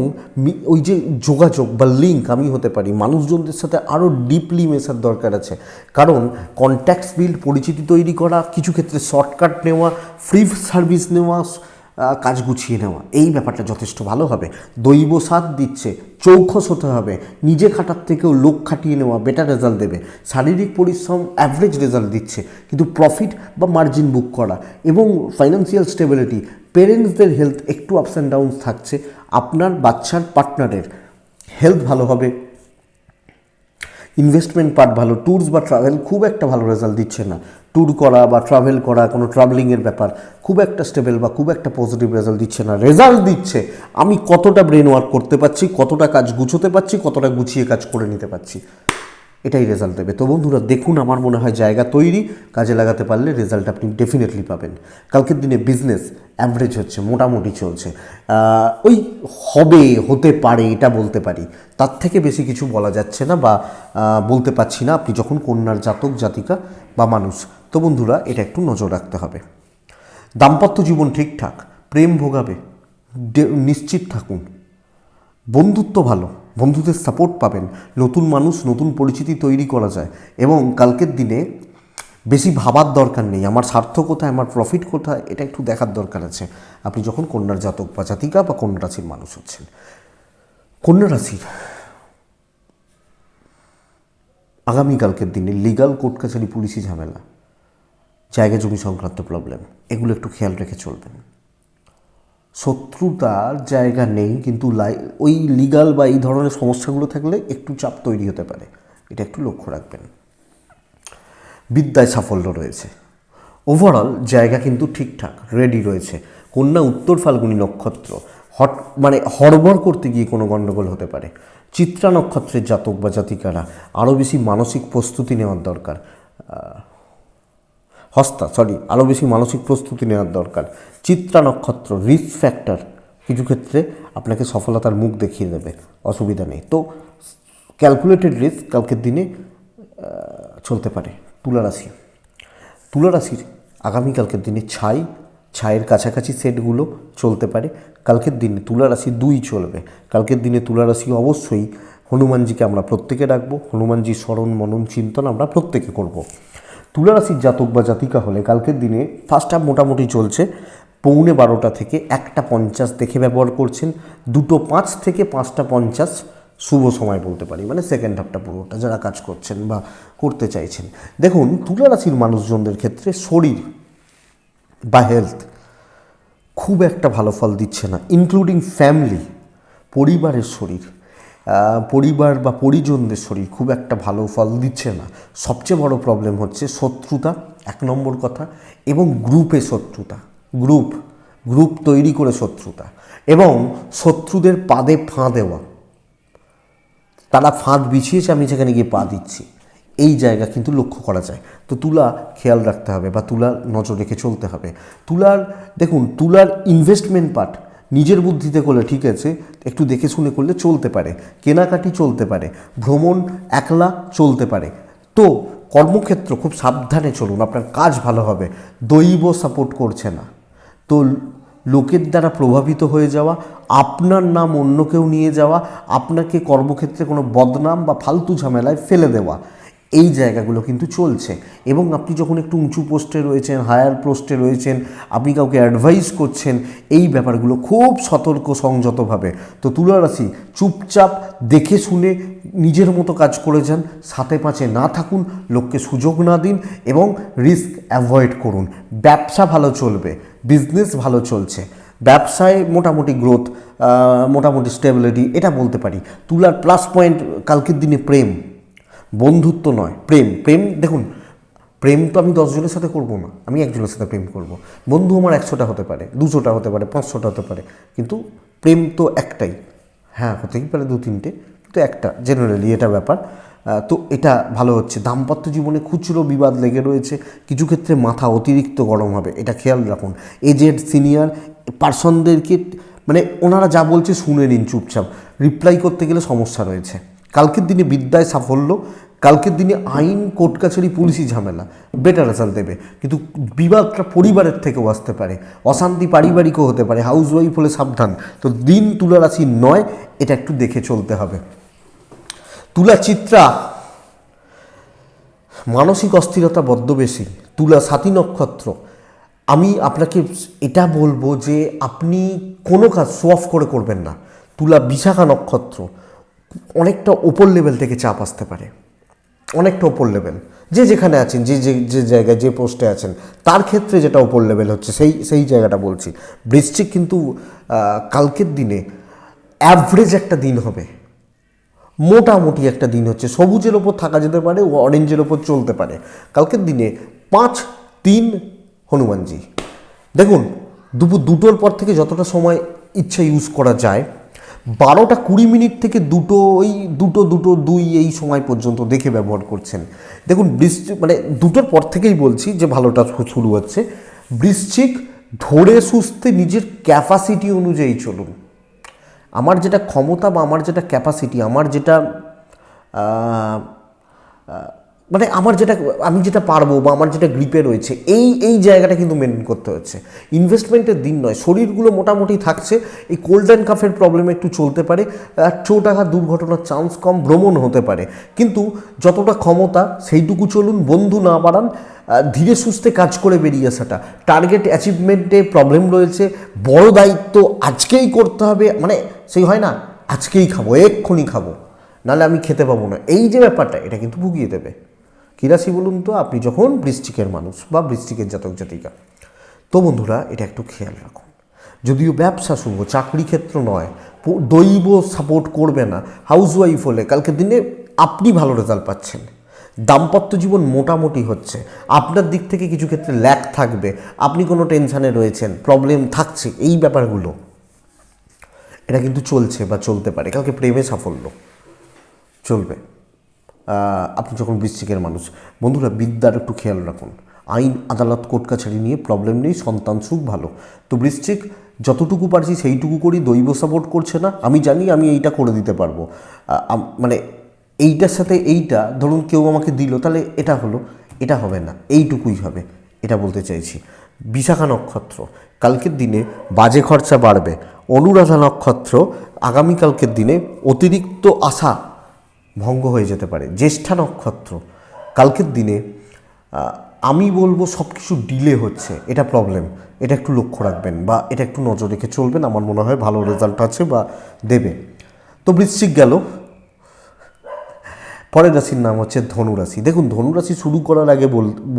ওই যে যোগাযোগ বা লিঙ্ক আমি হতে পারি, মানুষজনদের সাথে আরও ডিপলি মেশার দরকার আছে, কারণ কন্ট্যাক্টস বিল্ড, পরিচিতি তৈরি করা, কিছু ক্ষেত্রে শর্টকাট নেওয়া, ফ্রি সার্ভিস নেওয়া, কাজ গুছিয়ে নেওয়া, এই ব্যাপারটা যথেষ্ট ভালো হবে। দৈব সাথ দিচ্ছে, চৌখস হতে হবে, নিজে খাটার থেকেও লোক খাটিয়ে নেওয়া বেটার রেজাল্ট দেবে। শারীরিক পরিশ্রম অ্যাভারেজ রেজাল্ট দিচ্ছে, কিন্তু প্রফিট বা মার্জিন বুক করা, এবং ফাইন্যান্সিয়াল স্টেবিলিটি, পেরেন্টসদের হেলথ একটু আপস অ্যান্ড ডাউনস থাকছে, আপনার বাচ্চার পার্টনারের হেলথ ভালো হবে, ইনভেস্টমেন্ট পার্ট ভালো, ট্যুরস বা ট্রাভেল খুব একটা ভালো রেজাল্ট দিচ্ছে না। ট্যুর করা বা ট্রাভেল করা, কোনো ট্রাভেলিংয়ের ব্যাপার খুব একটা স্টেবল বা খুব একটা পজিটিভ রেজাল্ট দিচ্ছে না। রেজাল্ট দিচ্ছে আমি কতটা ব্রেন ওয়ার্ক করতে পারছি, কতটা কাজ গুছোতে পারছি, কতটা গুছিয়ে কাজ করে নিতে পারছি, এটাই রেজাল্ট দেবে। তো বন্ধুরা দেখুন, আমার মনে হয় জায়গা তৈরি, কাজে লাগাতে পারলে রেজাল্ট আপনি ডেফিনেটলি পাবেন। কালকের দিনে বিজনেস অ্যাভারেজ হচ্ছে, মোটামুটি চলছে, ওই হবে, হতে পারে এটা বলতে পারি, তার থেকে বেশি কিছু বলা যাচ্ছে না বা বলতে পারছি না আপনি যখন কন্যার জাতক জাতিকা বা মানুষ। তো বন্ধুরা এটা একটু নজর রাখতে হবে। দাম্পত্য জীবন ঠিকঠাক, প্রেম ভোগাবে, নিশ্চিত থাকুন। বন্ধুত্ব ভালো, বন্ধুদের সাপোর্ট পাবেন, নতুন মানুষ নতুন পরিচিতি তৈরি করা যায়। এবং কালকের দিনে বেশি ভাবার দরকার নেই আমার স্বার্থ কোথায়, আমার প্রফিট কোথায়, এটা একটু দেখার দরকার আছে আপনি যখন কন্যার জাতক বা জাতিকা বা কন্যা রাশির মানুষ হচ্ছেন। কন্যা রাশির আগামীকালকের দিনে লিগাল কোর্ট কাছারি, পুলিশি ঝামেলা, জায়গা জমি সংক্রান্ত প্রবলেম, এগুলো একটু খেয়াল রেখে চলবেন। শত্রুতার জায়গা নেই, কিন্তু ওই লিগাল বা এই ধরনের সমস্যাগুলো থাকলে একটু চাপ তৈরি হতে পারে, এটা একটু লক্ষ্য রাখবেন। বিদ্যায় সাফল্য রয়েছে, ওভারঅল জায়গা কিন্তু ঠিকঠাক রেডি রয়েছে। কন্যা উত্তর ফাল্গুনী নক্ষত্র, হড়বড় করতে গিয়ে কোনো গণ্ডগোল হতে পারে। চিত্রা নক্ষত্রের জাতক বা জাতিকারা আরও বেশি মানসিক প্রস্তুতি নেওয়ার দরকার, আরও বেশি মানসিক প্রস্তুতি নেওয়ার দরকার। চিত্রা নক্ষত্র রিস্ক ফ্যাক্টর কিছু ক্ষেত্রে আপনাকে সফলতার মুখ দেখিয়ে দেবে, অসুবিধা নেই। তো ক্যালকুলেটেড রিস্ক কালকের দিনে চলতে পারে। তুলা রাশির আগামীকালকের দিনে ছায়ের কাছাকাছি সেটগুলো চলতে পারে। কালকের দিনে তুলা রাশি 2 চলবে। কালকের দিনে তুলা রাশি অবশ্যই হনুমানজিকে আমরা প্রত্যেকে রাখবো, হনুমানজির স্মরণ মনন চিন্তন আমরা প্রত্যেকে করব। তুলা রাশির জাতক বা জাতিকা হলে কালকের দিনে ফার্স্ট হাফ মোটামুটি চলছে, 12:15 থেকে 1:50 দেখে ব্যবহার করছেন, 2:05 থেকে 5:50 শুভ সময় বলতে পারি, মানে সেকেন্ড হাফটা পুরোটা যারা কাজ করছেন বা করতে চাইছেন। দেখুন তুলা রাশির মানুষজনদের ক্ষেত্রে শরীর বা হেলথ খুব একটা ভালো ফল দিচ্ছে না, ইনক্লুডিং ফ্যামিলি, পরিবারের শরীর, পরিবার বা পরিজনদের শরীর খুব একটা ভালো ফল দিচ্ছে না। সবচেয়ে বড় প্রবলেম হচ্ছে শত্রুতা, 1 নম্বর কথা, এবং গ্রুপে শত্রুতা, গ্রুপ তৈরি করে শত্রুতা, এবং শত্রুদের পাদে ফাঁ দেওয়া, তারা ফাঁদ বিছিয়েছে আমি সেখানে গিয়ে পা দিচ্ছি, এই জায়গা কিন্তু লক্ষ্য করা যায়। তো তুলা খেয়াল রাখতে হবে বা তুলার নজর রেখে চলতে হবে। তুলার ইনভেস্টমেন্ট পার্ট নিজের বুদ্ধিতে করলে ঠিক আছে, একটু দেখে শুনে করলে চলতে পারে, কেনাকাটি চলতে পারে, ভ্রমণ একলা চলতে পারে। তো কর্মক্ষেত্র খুব সাবধানে চলুন, আপনার কাজ ভালো হবে। দৈব সাপোর্ট করছে না, তো লোকের দ্বারা প্রভাবিত হয়ে যাওয়া, আপনার নাম অন্য কেউ নিয়ে যাওয়া, আপনাকে কর্মক্ষেত্রে কোনো বদনাম বা ফালতু ঝামেলায় ফেলে দেওয়া, এই জায়গাগুলো কিন্তু চলছে। এবং আপনি যখন একটু উঁচু পোস্টে রয়েছেন, হায়ার পোস্টে রয়েছেন, আপনি কাউকে অ্যাডভাইস করছেন, এই ব্যাপারগুলো খুব সতর্ক সংযতভাবে। তো তুলা রাশি চুপচাপ দেখে শুনে নিজের মতো কাজ করে যান, সাথে পাঁচে না থাকুন, লোককে সুযোগ না দিন এবং রিস্ক অ্যাভয়েড করুন। ব্যবসা ভালো চলবে, বিজনেস ভালো চলছে, ব্যবসায় মোটামুটি গ্রোথ, মোটামুটি স্টেবিলিটি, এটা বলতে পারি। তুলার প্লাস পয়েন্ট কালকের দিনে প্রেম, বন্ধুত্ব নয়, প্রেম। দেখুন প্রেম তো আমি 10 জনের সাথে করব না, আমি একজনের সাথে প্রেম করব। বন্ধু আমার 100টা হতে পারে, 200টা হতে পারে, 500টা হতে পারে, কিন্তু প্রেম তো একটাই। হ্যাঁ হতেই পারে 2-3টে, কিন্তু একটা জেনারেলি এটা ব্যাপার। তো এটা ভালো হচ্ছে। দাম্পত্য জীবনে খুচরো বিবাদ লেগে রয়েছে, কিছু ক্ষেত্রে মাথা অতিরিক্ত গরম হবে, এটা খেয়াল রাখুন। এজেড সিনিয়র পার্সনদেরকে ওনারা যা বলছে শুনে নিন চুপচাপ, রিপ্লাই করতে গেলে সমস্যা রয়েছে। কালকের দিনে বিদ্যায় সাফল্য, কালকের দিনে আইন কোর্ট কাছারি পুলিশি ঝামেলা বেটার রেজাল্ট দেবে, কিন্তু বিবাদটা পরিবারের থেকেও আসতে পারে, অশান্তি পারিবারিকও হতে পারে, হাউস ওয়াইফ হলে সাবধান। তো দিন তুলা রাশি নয়, এটা একটু দেখে চলতে হবে। তুলা চিত্রা মানসিক অস্থিরতা বড্ড বেশি। তুলা সাথী নক্ষত্র, আমি আপনাকে এটা বলবো যে আপনি কোনো কাজ শো অফ করে করবেন না। তুলা বিশাখা নক্ষত্র, অনেকটা ওপর লেভেল থেকে চাপ আসতে পারে, অনেকটা ওপর লেভেল, যে যেখানে আছেন, যে জায়গায় যে পোস্টে আছেন তার ক্ষেত্রে যেটা ওপর লেভেল হচ্ছে সেই জায়গাটা বলছি। বৃশ্চিক কিন্তু কালকের দিনে অ্যাভারেজ একটা দিন হবে, মোটামুটি একটা দিন হচ্ছে, সবুজের ওপর থাকা যেতে পারে, অরেঞ্জের ওপর চলতে পারে। কালকের দিনে 5-3 হনুমানজি। দেখুন দুপুর 2টোর পর থেকে যতটা সময় ইচ্ছা ইউজ করা যায়, 12:20 থেকে 2 এই সময় পর্যন্ত দেখে ব্যবহার করছেন। দেখুন বৃশ্চিক মানে 2টোর পর থেকেই বলছি যে ভালোটা শুরু হচ্ছে। বৃশ্চিক ধরে সুস্থে নিজের ক্যাপাসিটি অনুযায়ী চলুন। আমার যেটা ক্ষমতা বা আমার যেটা ক্যাপাসিটি, আমার যেটা মানে আমি যেটা পারবো বা আমার যেটা গ্রিপে রয়েছে, এই জায়গাটা কিন্তু মেনটেন করতে হচ্ছে। ইনভেস্টমেন্টের দিন নয়, শরীরগুলো মোটামুটি থাকছে। এই কোল্ড অ্যান্ড কাফের প্রবলেম একটু চলতে পারে, চোট আঘাত দুর্ঘটনার চান্স কম, ভ্রমণ হতে পারে, কিন্তু যতটা ক্ষমতা সেইটুকু চলুন, বন্ধু না বাড়ান, ধীরে সুস্থে কাজ করে বেরিয়ে আসাটা। টার্গেট অ্যাচিভমেন্টে প্রবলেম রয়েছে, বড় দায়িত্ব আজকেই করতে হবে, মানে সেই হয় না আজকেই খাবো, এক্ষুনি খাবো, নাহলে আমি খেতে পাবো না, এই যে ব্যাপারটা, এটা কিন্তু ভুগিয়ে দেবে। কী রাশি বলুন তো? আপনি যখন বৃশ্চিকের মানুষ বা বৃশ্চিকের জাতক জাতিকা। তো বন্ধুরা এটা একটু খেয়াল রাখুন। যদিও ব্যবসা শুভ, চাকরি ক্ষেত্র নয়, দৈব সাপোর্ট করবে না, হাউসওয়াইফ হলে কালকের দিনে আপনি ভালো রেজাল্ট পাচ্ছেন। দাম্পত্য জীবন মোটামুটি হচ্ছে, আপনার দিক থেকে কিছু ক্ষেত্রে ল্যাক থাকবে, আপনি কোনো টেনশানে রয়েছেন, প্রবলেম থাকছে, এই ব্যাপারগুলো এটা কিন্তু চলছে বা চলতে পারে। কালকে প্রেমে সাফল্য চলবে আপনি যখন বৃশ্চিকের মানুষ। বন্ধুরা বিদ্যার একটু খেয়াল রাখুন, আইন আদালত কোর্ট কাছারি নিয়ে প্রবলেম নেই, সন্তান সুখ ভালো। তো বৃশ্চিক যতটুকু পারছি সেইটুকু করি, দৈব সাপোর্ট করছে না, আমি জানি আমি এইটা করে দিতে পারবো, মানে এইটার সাথে এইটা ধরুন কেউ আমাকে দিল, তাহলে এটা হলো, এটা হবে না, এইটুকুই হবে, এটা বলতে চাইছি। বিশাখা নক্ষত্র কালকের দিনে বাজে খরচা বাড়বে। অনুরাধা নক্ষত্র আগামীকালকের দিনে অতিরিক্ত আশা ভঙ্গ হয়ে যেতে পারে। জ্যেষ্ঠা নক্ষত্র কালকের দিনে আমি বলবো সব কিছু ডিলে হচ্ছে, এটা প্রবলেম, এটা একটু লক্ষ্য রাখবেন বা এটা একটু নজর রেখে চলবেন, আমার মনে হয় ভালো রেজাল্ট আছে বা দেবে। তো বৃশ্চিক গেল, পরের রাশির নাম হচ্ছে ধনুরাশি। দেখুন ধনুরাশি শুরু করার আগে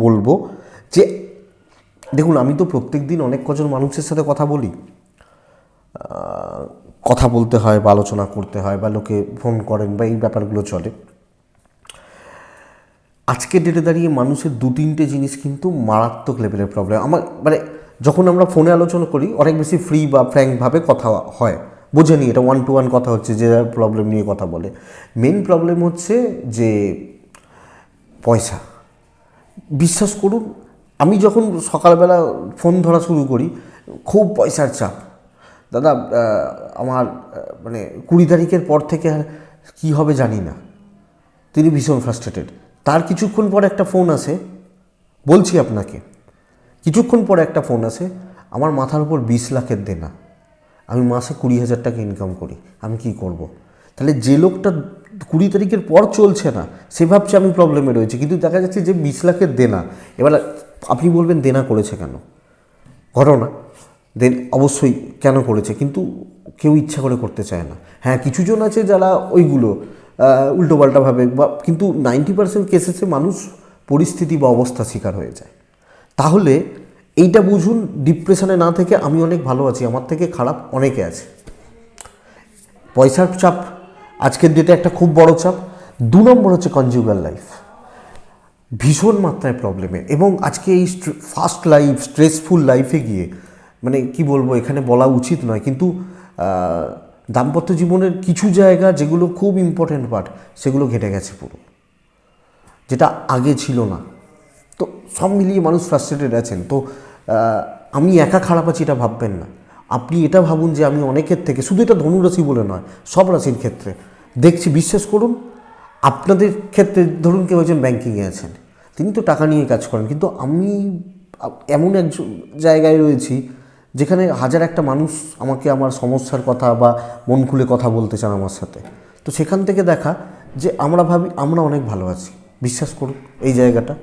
বলবো যে দেখুন আমি তো প্রত্যেক দিন অনেক কজন মানুষের সাথে কথা বলি, কথা বলতে হয় বা আলোচনা করতে হয় বা লোকে ফোন করেন বা এই ব্যাপারগুলো চলে। আজকের ডেটে দাঁড়িয়ে মানুষের 2-3টে জিনিস কিন্তু মারাত্মক লেভেলের প্রবলেম। আমার মানে যখন আমরা ফোনে আলোচনা করি অনেক বেশি ফ্রি বা ফ্র্যাঙ্কভাবে কথা হয়, বোঝে নি এটা 1-to-1 কথা হচ্ছে, যে প্রবলেম নিয়ে কথা বলে। মেন প্রবলেম হচ্ছে যে পয়সা। বিশ্বাস করুন আমি যখন সকালবেলা ফোন ধরা শুরু করি, খুব পয়সার চাপ, দাদা আমার মানে 20 তারিখের পর থেকে আর কী হবে জানি না। তিনি ভীষণ ফ্রাস্ট্রেটেড। তার কিছুক্ষণ পর একটা ফোন আসে, বলছি আপনাকে, কিছুক্ষণ পরে একটা ফোন আসে, আমার মাথার উপর 20 লাখের দেনা, আমি মাসে 20,000 টাকা ইনকাম করি, আমি কি করব। তাহলে যে লোকটা 20 তারিখের পর চলছে না সে ভাবছে আমি প্রবলেমে রয়েছে, কিন্তু দেখা যাচ্ছে যে 20 লাখের দেনা। এবার আপনি বলবেন দেনা করেছে কেন, ঘটনা দেন অবশ্যই কেন করেছে, কিন্তু কেউ ইচ্ছা করে করতে চায় না। হ্যাঁ কিছুজন আছে যারা ওইগুলো উল্টোপাল্টাভাবে বা, কিন্তু 90% কেসেসে মানুষ পরিস্থিতি বা অবস্থা শিকার হয়ে যায়। তাহলে এইটা বুঝুন, ডিপ্রেশনে না থেকে আমি অনেক ভালো আছি, আমার থেকে খারাপ অনেকে আছে। পয়সার চাপ আজকের ডেটে একটা খুব বড় চাপ। 2 নম্বর হচ্ছে কনজুগাল লাইফ, ভীষণ মাত্রায় প্রবলেমে। এবং আজকে এই ফাস্ট লাইফ, স্ট্রেসফুল লাইফে গিয়ে মানে কি বলবো, এখানে বলা উচিত নয়, কিন্তু দাম্পত্য জীবনের কিছু জায়গা যেগুলো খুব ইম্পর্ট্যান্ট পার্ট সেগুলো ঘেটে গেছে পুরো, যেটা আগে ছিল না। তো সব মিলিয়ে মানুষ ফ্রাস্ট্রেটেড আছেন। তো আমি একা খারাপ আছি এটা ভাববেন না, আপনি এটা ভাবুন যে আমি অনেকের থেকে, শুধু এটা ধনুরাশি বলে নয়, সব রাশির ক্ষেত্রে দেখছি, বিশ্বাস করুন। আপনাদের ক্ষেত্রে ধরুন কেউ একজন ব্যাঙ্কিংয়ে আছেন, তিনি তো টাকা নিয়ে কাজ করেন, কিন্তু আমি এমন এক জায়গায় রয়েছি যেখানে হাজার একটা মানুষ আমাকে আমার সমস্যার কথা বা মন খুলে কথা বলতে চান আমার সাথে। তো সেখান থেকে দেখা যে আমরা ভাবি আমরা অনেক ভালো আছি। বিশ্বাস করুন এই জায়গাটা,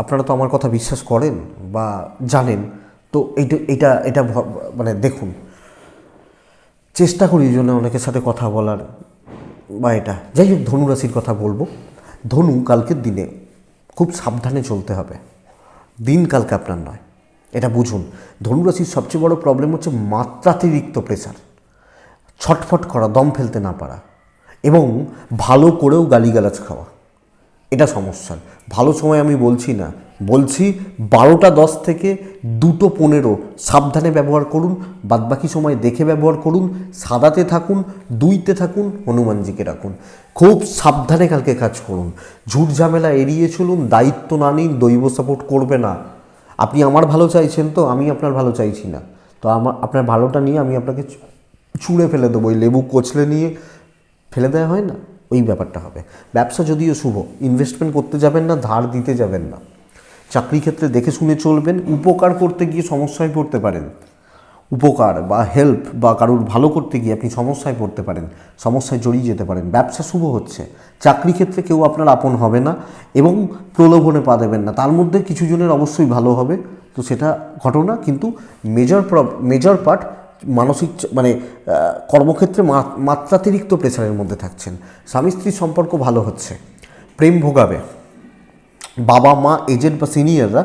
আপনারা তো আমার কথা বিশ্বাস করেন বা জানেন, তো এটা মানে দেখুন, চেষ্টা করি এই জন্য অনেকের সাথে কথা বলার বা এটা। যাই হোক ধনুরাশির কথা বলবো। ধনু কালকের দিনে খুব সাবধানে চলতে হবে, দিন কালকে আপনার নয়, এটা বুঝুন। ধনুরাশির সবচেয়ে বড় প্রবলেম হচ্ছে মাত্রাতিরিক্ত প্রেশার, ছটফট করা, দম ফেলতে না পারা, এবং ভালো করেও গালিগালাজ খাওয়া, এটা সমস্যা। ভালো সময় আমি বলছি না, বলছি 12টা 10 থেকে 2টো 15 সাবধানে ব্যবহার করুন, বাদবাকি সময় দেখে ব্যবহার করুন, সাদাতে থাকুন, 2তে থাকুন, হনুমানজিকে রাখুন। খুব সাবধানে কালকে কাজ করুন, ঝুট ঝামেলা এড়িয়ে চলুন, দায়িত্ব না নিন, দৈব সাপোর্ট করবে না। আপনি আমার ভালো চাইছেন তো, আমি আপনার ভালো চাইছি না, তো আপনার ভালোটা নিয়ে আমি আপনাকে ছুঁড়ে ফেলে দেবো, ওই লেবু কচলে নিয়ে ফেলে দেওয়া হয় না, ওই ব্যাপারটা হবে। ব্যবসা যদিও শুভ, ইনভেস্টমেন্ট করতে যাবেন না, ধার দিতে যাবেন না। চাকরি ক্ষেত্রে দেখে শুনে চলবেন, উপকার করতে গিয়ে সমস্যায় পড়তে পারেন, উপকার বা হেল্প বা কারুর ভালো করতে গিয়ে আপনি সমস্যায় পড়তে পারেন, সমস্যায় জড়িয়ে যেতে পারেন। ব্যবসা শুভ হচ্ছে, চাকরি ক্ষেত্রে কেউ আপনার আপন হবে না এবং প্রলোভনে পা দেবেন না। তার মধ্যে কিছু জনের অবশ্যই ভালো হবে, তো সেটা ঘটনা, কিন্তু মেজর পার্ট মানসিক মানে কর্মক্ষেত্রে মাত্রাতিরিক্ত প্রেসারের মধ্যে থাকছেন। স্বামী স্ত্রীর সম্পর্ক ভালো হচ্ছে, প্রেম ভোগাবে, বাবা মা এজেন্ট বা সিনিয়ররা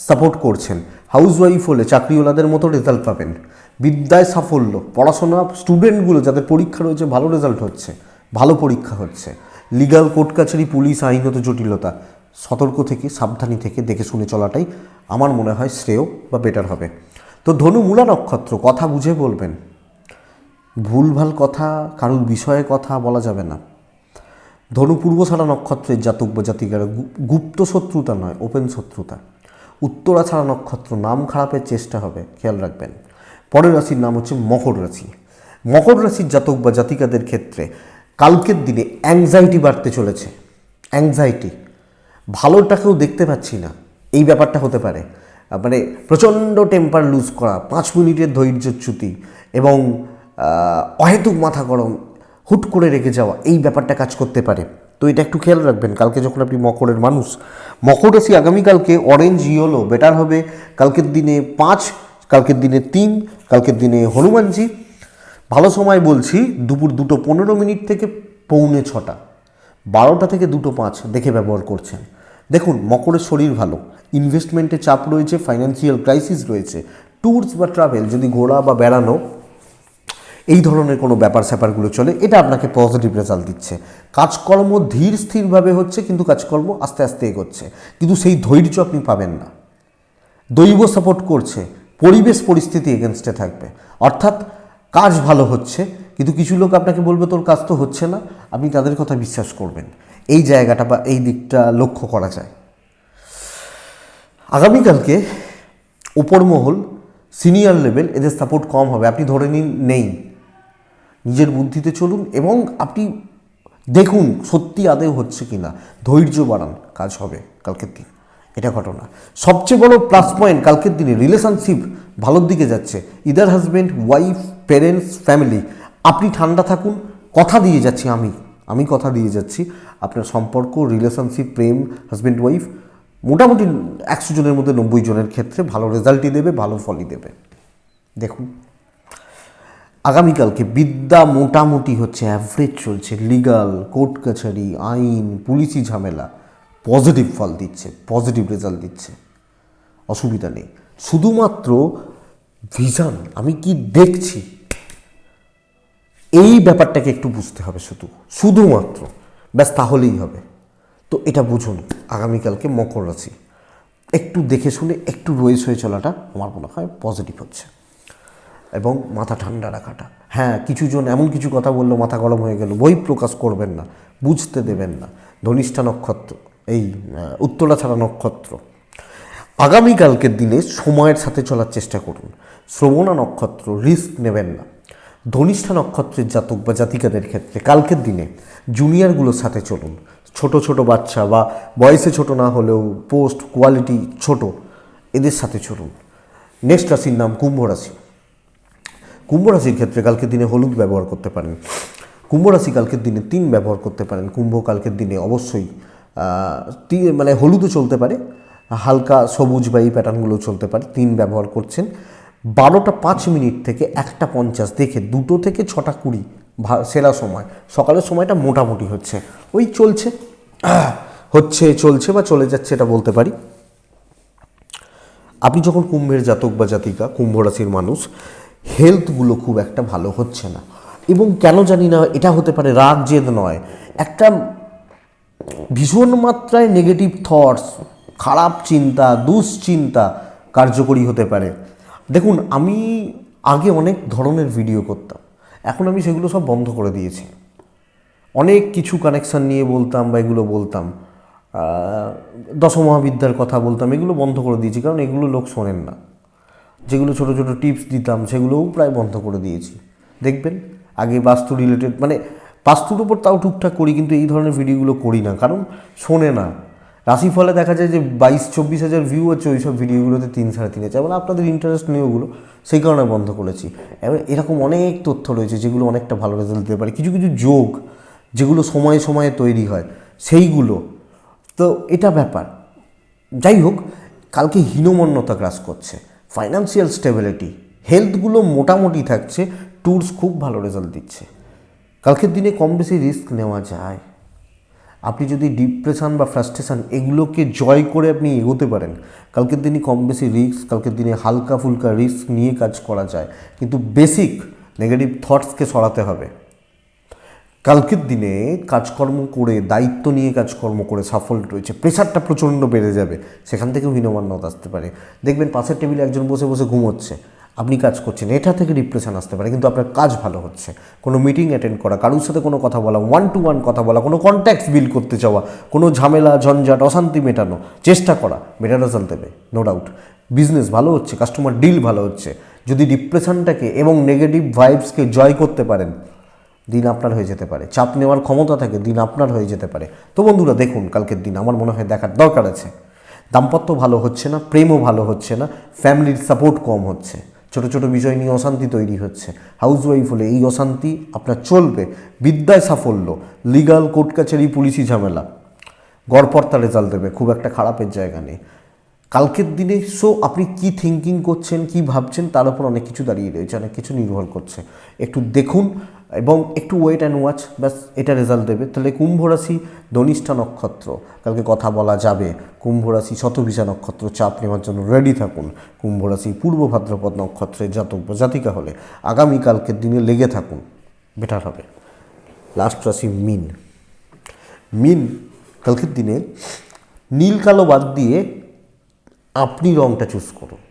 সাপোর্ট করছেন। হাউসওয়াইফ হলে চাকরিওয়ালাদের মতো রেজাল্ট পাবেন। বিদ্যায় সাফল্য, পড়াশোনা স্টুডেন্টগুলো যাদের পরীক্ষা রয়েছে ভালো রেজাল্ট হচ্ছে, ভালো পরীক্ষা হচ্ছে। লিগাল কোর্ট কাছারি, পুলিশ, আইনত জটিলতা, সতর্ক থেকে সাবধানী থেকে দেখে শুনে চলাটাই আমার মনে হয় শ্রেয় বা বেটার হবে। তো ধনু মূলা নক্ষত্র, কথা বুঝে বলবেন, ভুলভাল কথা, কারুর বিষয়ে কথা বলা যাবে না। ধনু পূর্বছাড়া নক্ষত্রের জাতক বা জাতিকারা গুপ্ত শত্রুতা নয়, ওপেন শত্রুতা। উত্তরাছাড়া নক্ষত্র, নাম খারাপের চেষ্টা হবে, খেয়াল রাখবেন। পরের রাশির নাম হচ্ছে মকর রাশি। মকর রাশির জাতক বা জাতিকাদের ক্ষেত্রে কালকের দিনে অ্যাংজাইটি বাড়তে চলেছে। অ্যাংজাইটি, ভালোটাকেও দেখতে পাচ্ছি না, এই ব্যাপারটা হতে পারে। মানে প্রচণ্ড টেম্পার লুজ করা, 5 মিনিটের ধৈর্যচ্যুতি এবং অহেতুক মাথা গরম, হুট করে রেগে যাওয়া, এই ব্যাপারটা কাজ করতে পারে। তো এটা একটু খেয়াল রাখবেন কালকে যখন আপনি মকরের মানুষ। মকর রাশি আগামীকালকে অরেঞ্জ ইয়েলো বেটার হবে। কালকের দিনে 5, কালকের দিনে 3, কালকের দিনে হনুমানজি। ভালো সময় বলছি দুপুর 2:15 থেকে 5:45, 12টা থেকে 2:05 দেখে ব্যবহার করছেন। দেখুন মকরের শরীর ভালো, ইনভেস্টমেন্টে চাপ রয়েছে, ফাইন্যান্সিয়াল ক্রাইসিস রয়েছে, ট্যুরস বা ট্রাভেল, যদি ঘোরা বা বেড়ানো এই ধরনের কোনো ব্যাপার স্যাপারগুলো চলে, এটা আপনাকে পজিটিভ রেজাল্ট দিচ্ছে। কাজকর্ম ধীর স্থিরভাবে হচ্ছে, কিন্তু কাজকর্ম আস্তে আস্তে এগোচ্ছে, কিন্তু সেই ধৈর্য আপনি পাবেন না। দৈব সাপোর্ট করছে, পরিবেশ পরিস্থিতি এগেনস্টে থাকবে, অর্থাৎ কাজ ভালো হচ্ছে, কিন্তু কিছু লোক আপনাকে বলবে তোর কাজ তো হচ্ছে না, আপনি তাদের কথা বিশ্বাস করবেন। এই জায়গাটা বা এই দিকটা লক্ষ্য করা যায়। আগামীকালকে ওপর মহল, সিনিয়র লেভেল, এদের সাপোর্ট কম হবে, আপনি ধরে নিন নেই। নিজের বুদ্ধিতে চলুন এবং আপনি দেখুন সত্যি আদেও হচ্ছে কি না, ধৈর্য বাড়ান, কাজ হবে কালকের দিন, এটা ঘটনা। সবচেয়ে বড় প্লাস পয়েন্ট কালকের দিনে রিলেশনশিপ ভালোর দিকে যাচ্ছে, either husband wife, parents, family. আপনি ঠান্ডা থাকুন, কথা দিয়ে যাচ্ছি, আমি কথা দিয়ে যাচ্ছি, আপনার সম্পর্ক, রিলেশনশিপ, প্রেম, হাজব্যান্ড ওয়াইফ মোটামুটি 100 জনের মধ্যে 90 জনের ক্ষেত্রে ভালো রেজাল্টই দেবে, ভালো ফলই দেবে। দেখুন আগামীকালকে বিদ্যা মোটামুটি হচ্ছে, অ্যাভারেজ চলছে, লিগাল কোর্ট কাছারি, আইন, পুলিশি ঝামেলা পজিটিভ ফল দিচ্ছে, পজিটিভ রেজাল্ট দিচ্ছে, অসুবিধা নেই। শুধুমাত্র ভিশন, আমি কি দেখছি, এই ব্যাপারটাকে একটু বুঝতে হবে, শুধুমাত্র ব্যাস, তাহলেই হবে। তো এটা বুঝুন আগামীকালকে মকর রাশি, একটু দেখে শুনে একটু রয়েস হয়ে চলাটা আমার মনে হয় পজিটিভ হচ্ছে, এবং মাথা ঠান্ডা রাখাটা। হ্যাঁ, কিছু জন এমন কিছু কথা বললো মাথা গরম হয়ে গেল, বই প্রকাশ করবেন না, বুঝতে দেবেন না। ধনিষ্ঠা নক্ষত্র, এই উত্তরাছাড়া নক্ষত্র, আগামীকালকের দিনে সময়ের সাথে চলার চেষ্টা করুন। শ্রবণা নক্ষত্র, রিস্ক নেবেন না। ধনিষ্ঠা নক্ষত্রের জাতক বা জাতিকাদের ক্ষেত্রে কালকের দিনে জুনিয়রগুলোর সাথে চলুন, ছোট ছোট বাচ্চা বা বয়সে ছোট না হলেও পোস্ট কোয়ালিটি ছোট, এদের সাথে চলুন। নেক্সট রাশির নাম কুম্ভ রাশি। কুম্ভ রাশির ক্ষেত্রে কালকের দিনে হলুদ ব্যবহার করতে পারেন। কুম্ভ রাশি কালকের দিনে 3 ব্যবহার করতে পারেন। কুম্ভ কালকের দিনে অবশ্যই মানে হলুদও চলতে পারে, হালকা সবুজ বা এই প্যাটার্নগুলো চলতে পারে। 3 ব্যবহার করছেন। 12টা 5 মিনিট থেকে 1টা 50 দেখে 2টো থেকে 6টা 20 সেরা সময়। সকালের সময়টা মোটামুটি হচ্ছে, ওই চলছে চলছে বা চলে যাচ্ছে, এটা বলতে পারি। আপনি যখন কুম্ভের জাতক বা জাতিকা, কুম্ভ রাশির মানুষ, হেলথগুলো খুব একটা ভালো হচ্ছে না, এবং কেন জানি না এটা হতে পারে রাগ জেদ নয়, একটা ভীষণ মাত্রায় নেগেটিভ থটস, খারাপ চিন্তা, দুশ্চিন্তা কার্যকরী হতে পারে। দেখুন, আমি আগে অনেক ধরনের ভিডিও করতাম, এখন আমি সেগুলো সব বন্ধ করে দিয়েছি। অনেক কিছু কানেকশান নিয়ে বলতাম বা এগুলো বলতাম, দশমহাবিদ্যার কথা বলতাম, এগুলো বন্ধ করে দিয়েছি, কারণ এগুলো লোক শোনেন না। যেগুলো ছোটো ছোটো টিপস দিতাম সেগুলোও প্রায় বন্ধ করে দিয়েছি। দেখবেন আগে বাস্তু রিলেটেড, মানে বাস্তুর উপর তাও টুকটাক করি, কিন্তু এই ধরনের ভিডিওগুলো করি না, কারণ শোনে না। রাশিফলে দেখা যায় যে 22-24 হাজার ভিউ হচ্ছে, ওই সব ভিডিওগুলোতে 3-3.5 আছে। মানে আপনাদের ইন্টারেস্ট নেই ওগুলো, সেই কারণে বন্ধ করেছি। এবার এরকম অনেক তথ্য রয়েছে যেগুলো অনেকটা ভালো রেজাল্ট দিতে পারে, কিছু কিছু যোগ যেগুলো সময়ে সময়ে তৈরি হয় সেইগুলো, তো এটা ব্যাপার। যাই হোক, কালকে হীনমন্যতা গ্রাস করছে, ফাইন্যান্সিয়াল স্টেবিলিটি, হেলথগুলো মোটামুটি থাকছে, ট্যুরস খুব ভালো রেজাল্ট দিচ্ছে। কালকের দিনে কম বেশি রিস্ক নেওয়া যায়। আপনি যদি ডিপ্রেশন বা ফ্রাস্ট্রেশন এগুলোকে জয় করে আপনি এগোতে পারেন, কালকের দিনে কম বেশি রিস্ক, কালকের দিনে হালকা ফুলকা রিস্ক নিয়ে কাজ করা যায়, কিন্তু বেসিক নেগেটিভ থটসকে সরাতে হবে। কালকের দিনে কাজকর্ম করে, দায়িত্ব নিয়ে কাজকর্ম করে সাফল্য রয়েছে, প্রেশারটা প্রচণ্ড বেড়ে যাবে, সেখান থেকেও হীনমন্যতা আসতে পারে। দেখবেন পাশের টেবিলে একজন বসে বসে ঘুমোচ্ছে, আপনি কাজ করছেন, এটা থেকে ডিপ্রেশন আসতে পারে, কিন্তু আপনার কাজ ভালো হচ্ছে। কোনো মিটিং অ্যাটেন্ড করা, কারোর সাথে কোনো কথা বলা, 1-to-1 কথা বলা, কোনো কন্ট্যাক্টস বিল্ড করতে চাওয়া, কোনো ঝামেলা ঝঞ্ঝাট অশান্তি মেটানো চেষ্টা করা, বেটার রেজাল্ট দেবে, নো ডাউট। বিজনেস ভালো হচ্ছে, কাস্টমার ডিল ভালো হচ্ছে। যদি ডিপ্রেশনটাকে এবং নেগেটিভ ভাইবসকে জয় করতে পারেন, দিন আপনার হয়ে যেতে পারে। চাপ নেওয়ার ক্ষমতা থাকে, দিন আপনার হয়ে যেতে পারে। তো বন্ধুরা দেখুন, কালকের দিন আমার মনে হয় দেখার দরকার আছে। দাম্পত্য ভালো হচ্ছে না, প্রেমও ভালো হচ্ছে না, ফ্যামিলির সাপোর্ট কম হচ্ছে, ছোটো ছোটো বিষয় নিয়ে অশান্তি তৈরি হচ্ছে। হাউসওয়াইফ হলে এই অশান্তি আপনার চলবে। বিদ্যায় সাফল্য, লিগাল কোর্ট কাছারি পুলিশি ঝামেলা, গড়পড়তা রেজাল্ট দেবে, খুব একটা খারাপের জায়গা নেই কালকের দিনে। সো আপনি কি থিঙ্কিং করছেন, কি ভাবছেন, তার উপর অনেক কিছু দাঁড়িয়ে রয়েছে, অনেক কিছু নির্ভর করছে। একটু দেখুন এবং একটু ওয়েট অ্যান্ড ওয়াচ, ব্যাস এটা রেজাল্ট দেবে। তাহলে কুম্ভ রাশি ধনিষ্ঠা নক্ষত্র, কালকে কথা বলা যাবে। কুম্ভ রাশি শতভিষা নক্ষত্র, চাপ নেওয়ার জন্য রেডি থাকুন। কুম্ভ রাশি পূর্ব ভাদ্রপদ নক্ষত্রের জাতক বা জাতিকা হলে আগামীকালকের দিনে লেগে থাকুন, বেটার হবে। লাস্ট রাশি মিন। মিন কালকের দিনে নীল কালো বাদ দিয়ে আপনি রঙটা চুজ করুন।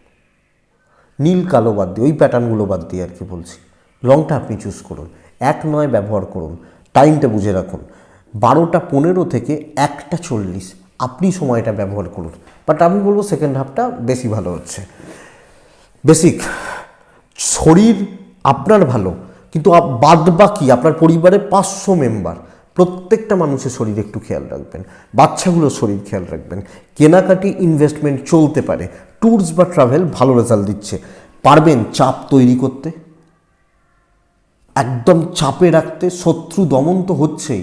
নীল কালো বাদ দিয়ে, ওই প্যাটার্নগুলো বাদ দিয়ে আর কি বলছি, রঙটা আপনি চুজ করুন। 1-9 ব্যবহার করুন, টাইমটা বুঝে রাখুন। 12টা 15 থেকে 1টা 40 আপনি সময়টা ব্যবহার করুন। বাট আমি বলবো সেকেন্ড হাফটা বেশি ভালো হচ্ছে। বেসিক শরীর আপনার ভালো, কিন্তু বাদ বাকি আপনার পরিবারে 500 মেম্বার, প্রত্যেকটা মানুষের শরীর একটু খেয়াল রাখবেন, বাচ্চাগুলোর শরীর খেয়াল রাখবেন। কেনাকাটি ইনভেস্টমেন্ট চলতে পারে, ট্যুরস বা ট্রাভেল ভালো রেজাল্ট দিচ্ছে। পারবেন চাপ তৈরি করতে, একদম চাপে রাখতে। শত্রু দমন তো হচ্ছেই,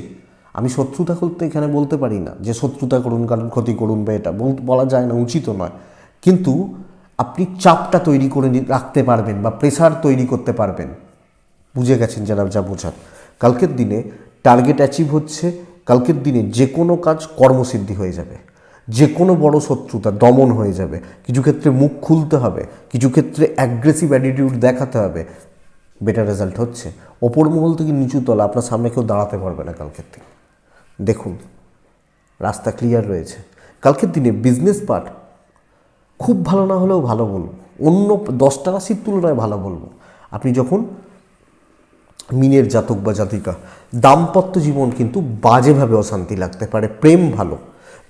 আমি শত্রুতা করতে এখানে বলতে পারি না যে শত্রুতা করুন, কারণ ক্ষতি করুন, বা এটা বলা যায় না, উচিতও নয়। কিন্তু আপনি চাপটা তৈরি করে রাখতে পারবেন বা প্রেসার তৈরি করতে পারবেন, বুঝে গেছেন যারা যা বোঝার। কালকের দিনে টার্গেট অ্যাচিভ হচ্ছে, কালকের দিনে যে কোনো কাজ কর্মসিদ্ধি হয়ে যাবে, যে কোনো বড় শত্রুতা দমন হয়ে যাবে। কিছু ক্ষেত্রে মুখ খুলতে হবে, কিছু ক্ষেত্রে অ্যাগ্রেসিভ অ্যাটিটিউড দেখাতে হবে, বেটার রেজাল্ট হচ্ছে। ওপর মহল থেকে নিচু তলা, আপনার সামনে কেউ দাঁড়াতে পারবে না কালকের থেকে। দেখুন রাস্তা ক্লিয়ার রয়েছে। কালকের দিনে বিজনেস পার্ট খুব ভালো না হলেও ভালো বলবো, অন্য 10টা রাশির তুলনায় ভালো বলবো। আপনি যখন মিনের জাতক বা জাতিকা, দাম্পত্য জীবন কিন্তু বাজেভাবে অশান্তি লাগতে পারে, প্রেম ভালো,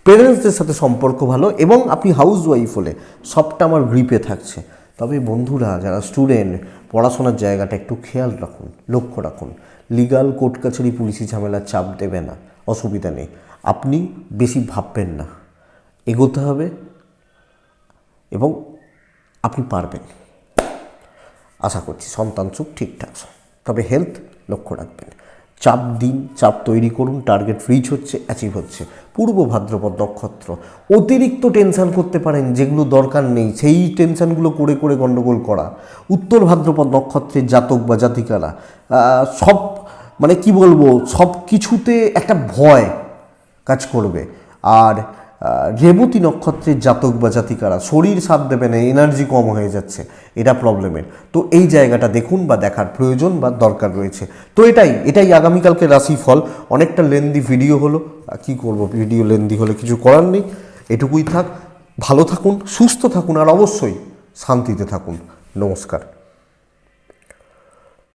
পেরেন্টসদের সাথে সম্পর্ক ভালো, এবং আপনি হাউস ওয়াইফ হলে সবটা আমার গ্রিপে থাকছে। তবে বন্ধুরা যারা স্টুডেন্ট, পড়াশোনার জায়গাটা একটু খেয়াল রাখুন, লক্ষ্য রাখুন। লিগাল কোর্ট কাছারি পুলিশি ঝামেলার চাপ দেবে না, অসুবিধা নেই। আপনি বেশি ভাববেন না, এগোতে হবে এবং আপনি পারবেন। আশা করছি সন্তান সুখ ঠিকঠাক, তবে হেলথ লক্ষ্য রাখবেন। চাপ দিন, চাপ তৈরি করুন, টার্গেট রিচ হচ্ছে, অ্যাচিভ হচ্ছে। পূর্ব ভাদ্রপদ নক্ষত্র, অতিরিক্ত টেনশান করতে পারেন যেগুলো দরকার নেই, সেই টেনশানগুলো করে করে গণ্ডগোল করা। উত্তর ভাদ্রপদ নক্ষত্রের জাতক বা জাতিকারা সব মানে কি বলবো, সব কিছুতে একটা ভয় কাজ করবে। আর রেবতী নক্ষত্রের জাতক বা জাতিকারা শরীর সাথ দেবে না, এনার্জি কম হয়ে যাচ্ছে, এটা প্রবলেমের। তো এই জায়গাটা দেখুন বা দেখার প্রয়োজন বা দরকার রয়েছে। তো এটাই আগামীকালকে রাশিফল। অনেকটা লেন্দি ভিডিও হলো, কি করব, ভিডিও লেন্দি হলে কিছু করার নেই, এটুকুই থাক। ভালো থাকুন, সুস্থ থাকুন, আর অবশ্যই শান্তিতে থাকুন। নমস্কার।